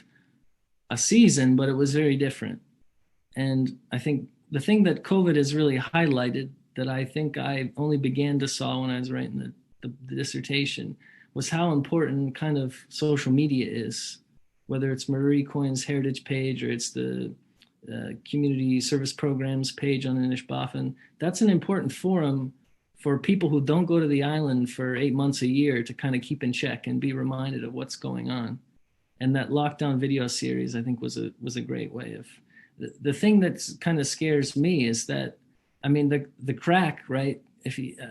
a season, but it was very different. And I think the thing that COVID has really highlighted that I think I only began to saw when I was writing the dissertation was how important kind of social media is, whether it's Marie Coyne's heritage page or it's the community service programs page on Inishbofin. That's an important forum for people who don't go to the island for 8 months a year to kind of keep in check and be reminded of what's going on. And that lockdown video series, I think, was a great way of. The thing that kind of scares me is that, I mean, the crack, right?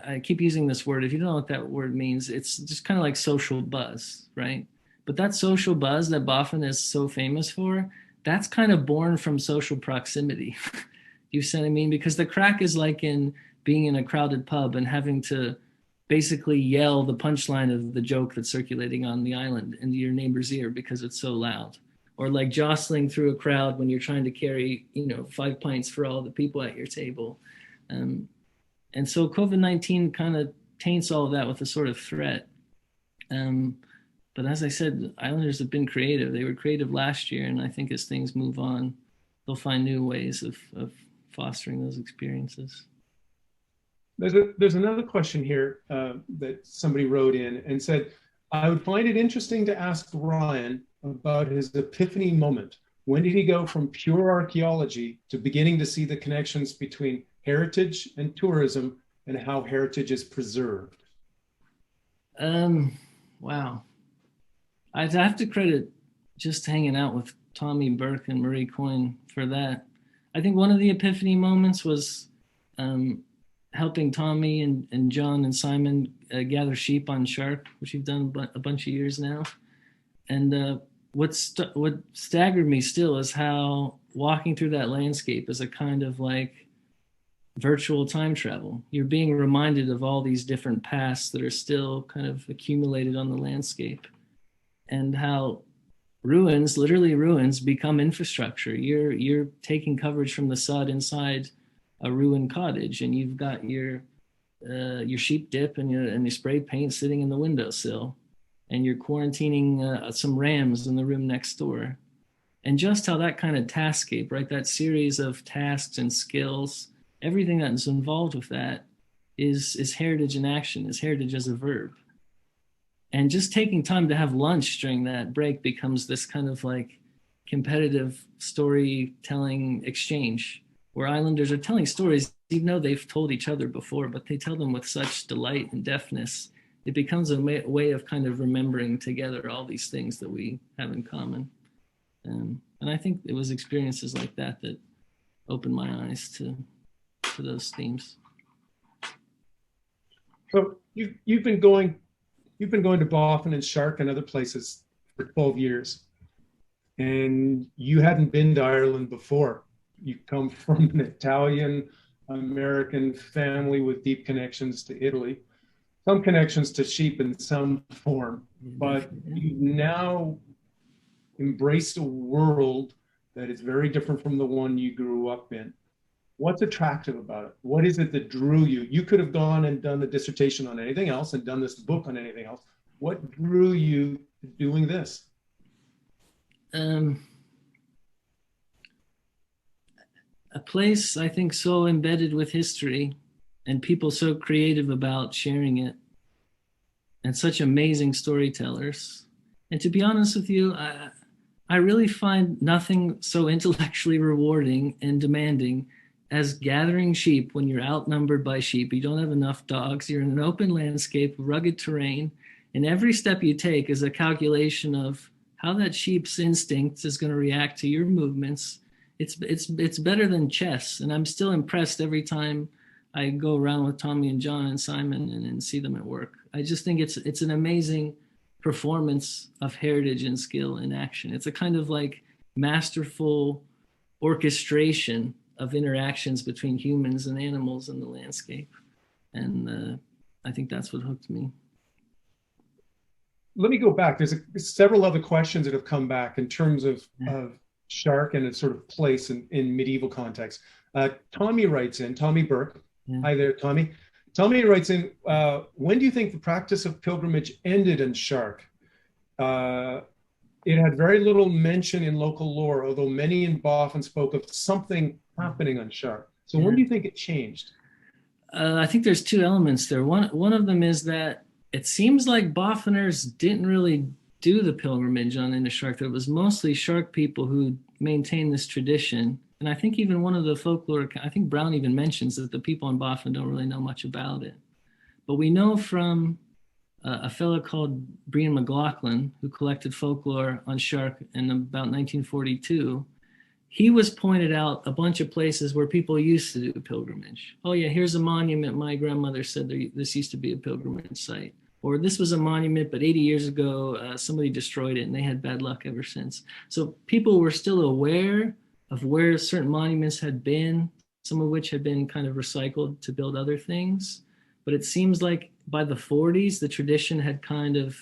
I keep using this word, if you don't know what that word means, it's just kind of like social buzz, right? But that social buzz that Boffin is so famous for, that's kind of born from social proximity. You see what I mean? Because the crack is like in being in a crowded pub and having to basically yell the punchline of the joke that's circulating on the island into your neighbor's ear because it's so loud. Or like jostling through a crowd when you're trying to carry, 5 pints for all the people at your table. And so COVID-19 kind of taints all of that with a sort of threat. But as I said, islanders have been creative. They were creative last year, and I think as things move on, they'll find new ways of fostering those experiences. There's another question here that somebody wrote in and said, I would find it interesting to ask Ryan about his epiphany moment. When did he go from pure archaeology to beginning to see the connections between heritage and tourism and how heritage is preserved? Wow. I'd have to credit just hanging out with Tommy Burke and Marie Coyne for that. I think one of the epiphany moments was helping Tommy and John and Simon gather sheep on Shark, which we've done a bunch of years now. And what staggered me still is how walking through that landscape is a kind of like virtual time travel. You're being reminded of all these different pasts that are still kind of accumulated on the landscape, and how ruins, literally ruins, become infrastructure. You're taking coverage from the sod inside a ruined cottage, and you've got your sheep dip and your spray paint sitting in the windowsill, and you're quarantining some rams in the room next door. And just how that kind of taskscape, right, that series of tasks and skills, everything that's involved with that is heritage in action, is heritage as a verb. And just taking time to have lunch during that break becomes this kind of like competitive storytelling exchange, where islanders are telling stories, even though they've told each other before, but they tell them with such delight and deftness. It becomes a way of kind of remembering together all these things that we have in common. And I think it was experiences like that that opened my eyes to those themes. So you've been going to Boffin and Shark and other places for 12 years, and you hadn't been to Ireland before. You come from an Italian American family with deep connections to Italy, some connections to sheep in some form, but you now embraced a world that is very different from the one you grew up in. What's attractive about it? What is it that drew you? You could have gone and done a dissertation on anything else and done this book on anything else. What drew you to doing this? A place, I think, so embedded with history and people so creative about sharing it, and such amazing storytellers. And to be honest with you, I really find nothing so intellectually rewarding and demanding as gathering sheep when you're outnumbered by sheep. You don't have enough dogs. You're in an open landscape, rugged terrain, and every step you take is a calculation of how that sheep's instinct is going to react to your movements. It's better than chess, and I'm still impressed every time I go around with Tommy and John and Simon and see them at work. I just think it's an amazing performance of heritage and skill in action. It's a kind of like masterful orchestration of interactions between humans and animals in the landscape. And I think that's what hooked me. Let me go back. There's several other questions that have come back in terms of Shark and its sort of place in medieval context. Tommy writes in, Tommy Burke. Yeah. Hi there, Tommy. Tommy writes in, when do you think the practice of pilgrimage ended in Shark? It had very little mention in local lore, although many in Boffin spoke of something happening on Shark. So when do you think it changed? I think there's two elements there. One of them is that it seems like Boffiners didn't really do the pilgrimage on Inishark. It was mostly Shark people who maintained this tradition. And I think even one of the folklore, I think Brown even mentions that the people in Boffin don't really know much about it. But we know from a fellow called Brian McLaughlin, who collected folklore on Shark in about 1942, he was pointed out a bunch of places where people used to do pilgrimage. Oh yeah, here's a monument. My grandmother said this used to be a pilgrimage site. Or this was a monument, but 80 years ago, somebody destroyed it and they had bad luck ever since. So people were still aware of where certain monuments had been, some of which had been kind of recycled to build other things. But it seems like by the 40s, the tradition had kind of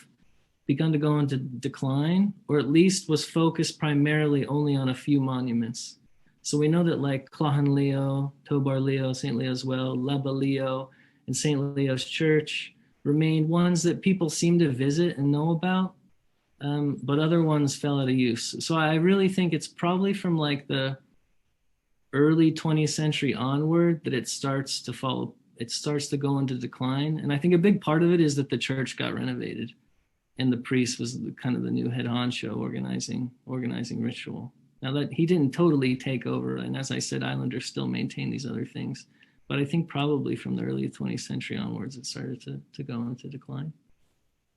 begun to go into decline, or at least was focused primarily only on a few monuments. So we know that like Clohan Leo, Tobar Leo, St. Leo's Well, Laba Leo, and St. Leo's Church remained ones that people seem to visit and know about, but other ones fell out of use. So I really think it's probably from like the early 20th century onward that it starts to fall. It starts to go into decline. And I think a big part of it is that the church got renovated and the priest was kind of the new head honcho organizing ritual. Now that he didn't totally take over, and as I said, Islanders still maintain these other things, but I think probably from the early 20th century onwards, it started to go into decline.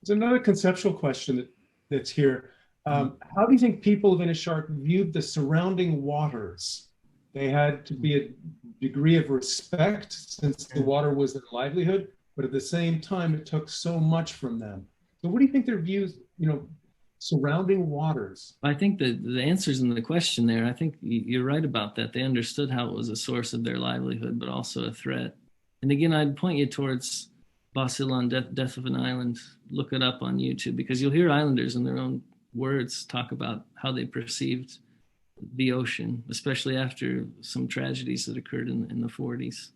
There's another conceptual question that's here. How do you think people of Inishark viewed the surrounding waters They had to be a degree of respect since the water was their livelihood, but at the same time, it took so much from them. So what do you think their views, surrounding waters? I think the answer's in the question there. I think you're right about that. They understood how it was a source of their livelihood, but also a threat. And again, I'd point you towards Basilan, Death of an Island. Look it up on YouTube, because you'll hear islanders in their own words talk about how they perceived the ocean, especially after some tragedies that occurred in the 40s.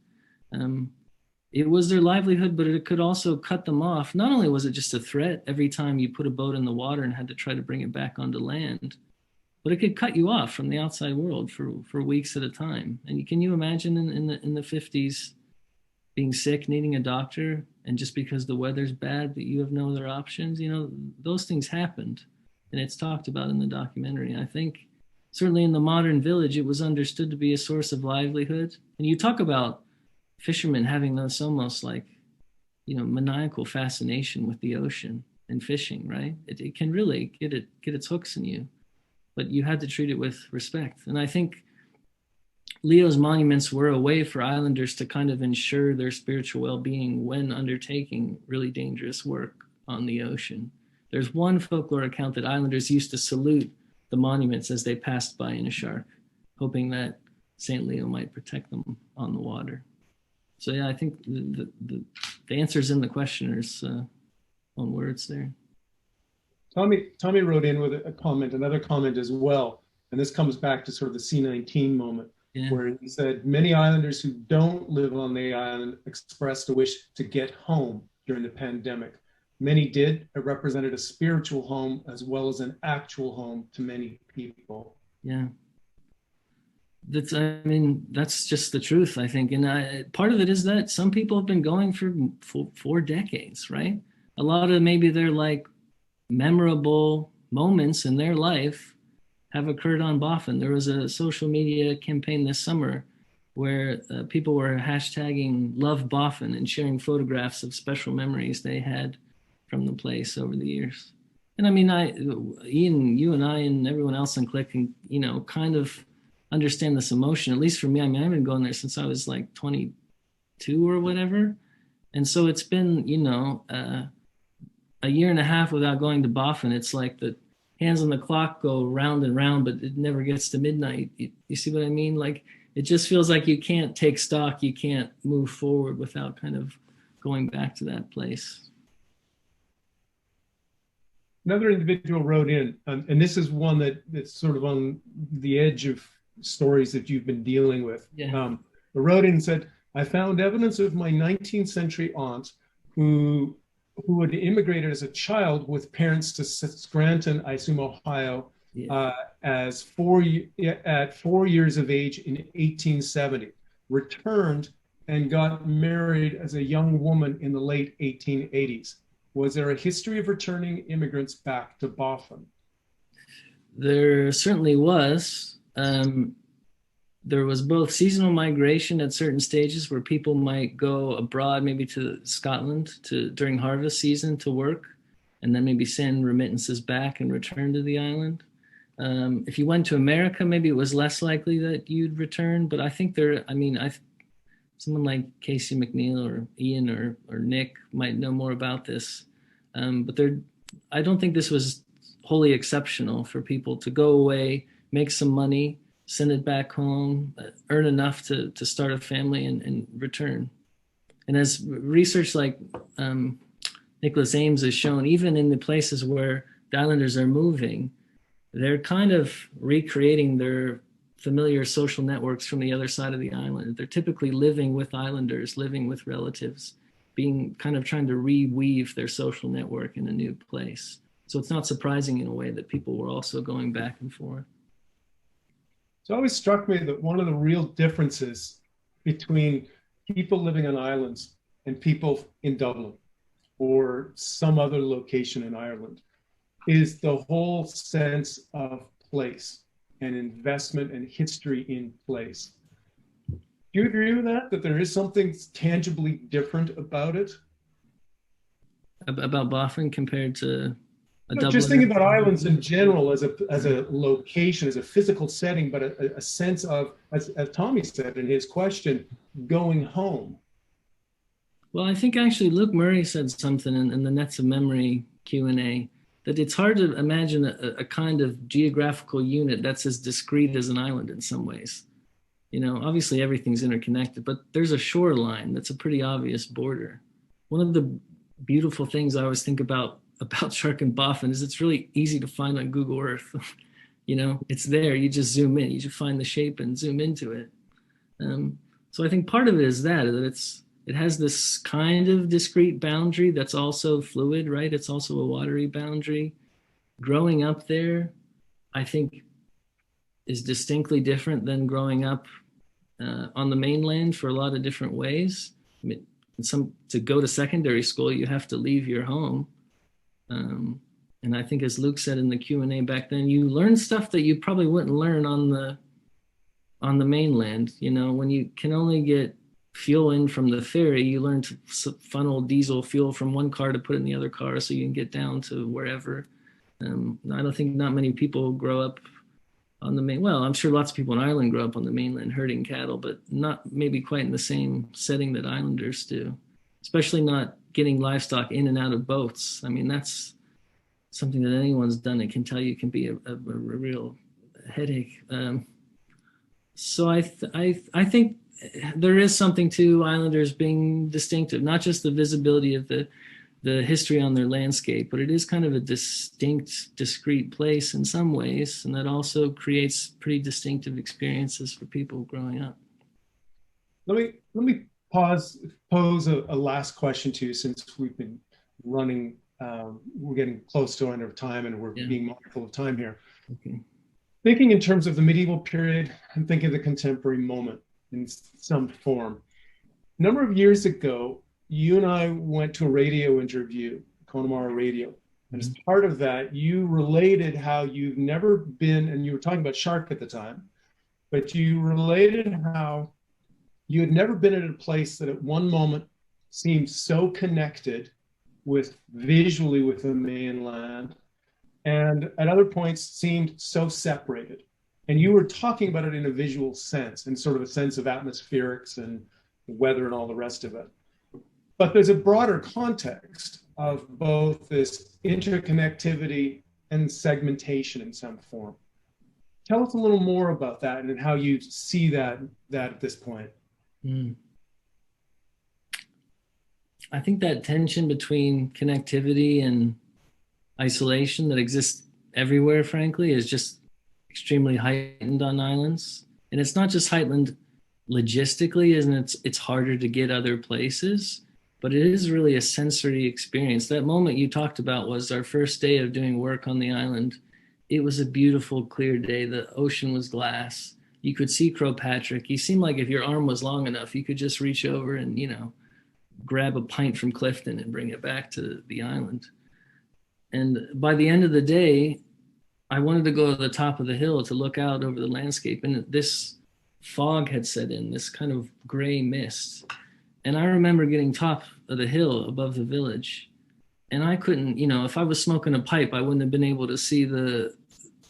It was their livelihood, but it could also cut them off. Not only was it just a threat every time you put a boat in the water and had to try to bring it back onto land, but it could cut you off from the outside world for weeks at a time. And can you imagine in the 50s being sick, needing a doctor, and just because the weather's bad that you have no other options? Those things happened, and it's talked about in the documentary. I think certainly in the modern village, it was understood to be a source of livelihood. And you talk about fishermen having this almost like, maniacal fascination with the ocean and fishing, right? It can really get its hooks in you, but you had to treat it with respect. And I think Leo's monuments were a way for islanders to kind of ensure their spiritual well-being when undertaking really dangerous work on the ocean. There's one folklore account that islanders used to salute the monuments as they passed by Inishark, hoping that St. Leo might protect them on the water. So yeah, I think the answer's in the questioner's own words there. Tommy wrote in with a comment, another comment as well, and this comes back to sort of the C-19 moment, where he said, many islanders who don't live on the island expressed a wish to get home during the pandemic. Many did. It represented a spiritual home as well as an actual home to many people. Yeah. That's just the truth, I think. And part of it is that some people have been going for decades, right? A lot of maybe their like memorable moments in their life have occurred on Boffin. There was a social media campaign this summer where people were hashtagging Love Boffin and sharing photographs of special memories they had from the place over the years. And Ian, you and I and everyone else on Click can, kind of understand this emotion. At least for me, I've been going there since I was like 22 or whatever. And so it's been, a year and a half without going to Boffin. It's like the hands on the clock go round and round, but it never gets to midnight. You see what I mean? Like, it just feels like you can't take stock. You can't move forward without kind of going back to that place. Another individual wrote in, and this is one that's sort of on the edge of stories that you've been dealing with. Yeah. Wrote in and said, I found evidence of my 19th century aunt who had immigrated as a child with parents to Scranton, I assume, Ohio, at 4 years of age in 1870, returned and got married as a young woman in the late 1880s. Was there a history of returning immigrants back to Boffin? There certainly was. There was both seasonal migration at certain stages where people might go abroad, maybe to Scotland during harvest season to work, and then maybe send remittances back and return to the island. If you went to America, maybe it was less likely that you'd return, but I think someone like Casey McNeil or Ian or Nick might know more about this. But I don't think this was wholly exceptional for people to go away, make some money, send it back home, earn enough to start a family and return. And as research like Nicholas Ames has shown, even in the places where the islanders are moving, they're kind of recreating their familiar social networks from the other side of the island. They're typically living with islanders, living with relatives, trying to reweave their social network in a new place. So it's not surprising in a way that people were also going back and forth. It's always struck me that one of the real differences between people living on islands and people in Dublin or some other location in Ireland is the whole sense of place and investment and history in place. Do you agree with that? That there is something tangibly different about it? About Boffin compared to a No, double. just thinking about islands in general as a location, as a physical setting, but a sense of, as Tommy said in his question, going home. Well, I think actually Luke Murray said something in the Nets of Memory Q&A that it's hard to imagine a kind of geographical unit that's as discrete as an island in some ways. You know, obviously everything's interconnected, but there's a shoreline that's a pretty obvious border. One of the beautiful things I always think about Inishbofin is it's really easy to find on Google Earth. You know, it's there. You just zoom in. You just find the shape and zoom into it. So I think part of it is that it has this kind of discrete boundary that's also fluid, right? It's also a watery boundary. Growing up there, I think, is distinctly different than growing up on the mainland for a lot of different ways. I mean, to go to secondary school, you have to leave your home. And I think, as Luke said in the Q&A back then, you learn stuff that you probably wouldn't learn on the mainland. You know, when you can only get fuel in from the ferry, you learn to funnel diesel fuel from one car to put in the other car so you can get down to wherever. I don't think not many people grow up on the main. Well, I'm sure lots of people in Ireland grow up on the mainland herding cattle, but not maybe quite in the same setting that islanders do, especially not getting livestock in and out of boats. I mean, that's something that anyone's done it can tell you can be a real headache. So I think there is something to islanders being distinctive, not just the visibility of the history on their landscape, but it is kind of a distinct, discrete place in some ways, and that also creates pretty distinctive experiences for people growing up. Let me pose a last question to you, since we've been running. We're getting close to end of time, and we're being mindful of time here. Okay. Thinking in terms of the medieval period and thinking of the contemporary moment in some form. A number of years ago, you and I went to a radio interview, Connemara Radio. And as part of that, you related how you've never been, and you were talking about shark at the time, but you related how you had never been at a place that at one moment seemed so connected visually with the mainland, and at other points seemed so separated. And you were talking about it in a visual sense, and sort of a sense of atmospherics and the weather and all the rest of it. But there's a broader context of both this interconnectivity and segmentation in some form. Tell us a little more about that and how you see that at this point. I think that tension between connectivity and isolation that exists everywhere, frankly, is just extremely heightened on islands. And it's not just heightened logistically, isn't it? It's harder to get other places, but it is really a sensory experience. That moment you talked about was our first day of doing work on the island. It was a beautiful, clear day. The ocean was glass. You could see Croagh Patrick. You seemed like if your arm was long enough, you could just reach over and, you know, grab a pint from Clifton and bring it back to the island. And by the end of the day, I wanted to go to the top of the hill to look out over the landscape. And this fog had set in, this kind of gray mist. And I remember getting top of the hill above the village. And I couldn't, you know, if I was smoking a pipe, I wouldn't have been able to see the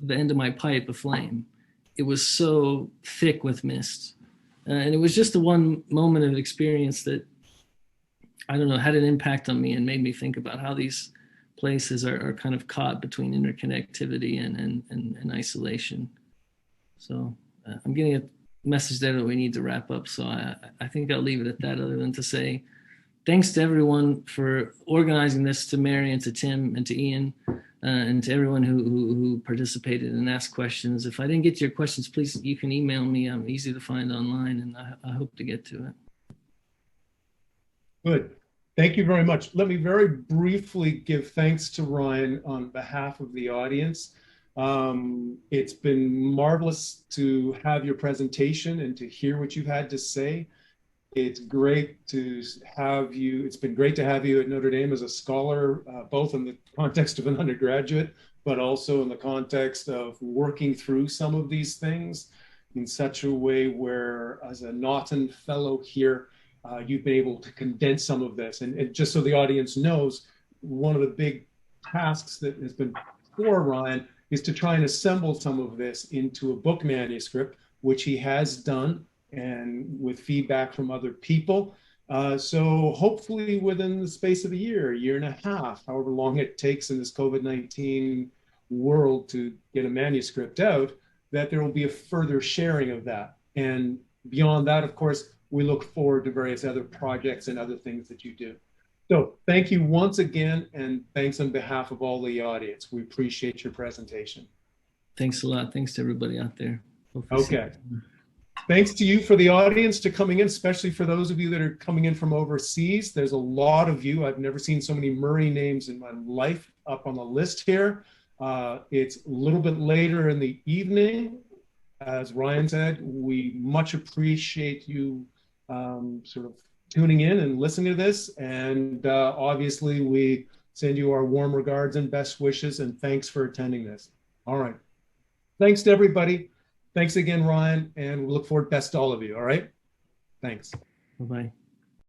end of my pipe aflame. It was so thick with mist. And it was just the one moment of experience that, I don't know, had an impact on me and made me think about how these places are kind of caught between interconnectivity and isolation. So I'm getting a message there that we need to wrap up. So I think I'll leave it at that, other than to say thanks to everyone for organizing this, to Mary and to Tim and to Ian and to everyone who participated and asked questions. If I didn't get to your questions, please, you can email me. I'm easy to find online, and I hope to get to it. Good. Thank you very much. Let me very briefly give thanks to Ryan on behalf of the audience. It's been marvelous to have your presentation and to hear what you've had to say. It's great to have you. It's been great to have you at Notre Dame as a scholar, both in the context of an undergraduate, but also in the context of working through some of these things in such a way where, as a Naughton Fellow here, you've been able to condense some of this. And just so the audience knows, one of the big tasks that has been for Ryan is to try and assemble some of this into a book manuscript, which he has done, and with feedback from other people. So hopefully within the space of a year and a half, however long it takes in this COVID-19 world to get a manuscript out, that there will be a further sharing of that. And beyond that, of course, we look forward to various other projects and other things that you do. So thank you once again, and thanks on behalf of all the audience. We appreciate your presentation. Thanks a lot. Thanks to everybody out there. Okay. Thanks to you for the audience to coming in, especially for those of you that are coming in from overseas. There's a lot of you. I've never seen so many Murray names in my life up on the list here. It's a little bit later in the evening. As Ryan said, we much appreciate you sort of tuning in and listening to this. And obviously, we send you our warm regards and best wishes, and thanks for attending this. All right. Thanks to everybody. Thanks again, Ryan, and we look forward best to all of you. All right. Thanks. Bye-bye.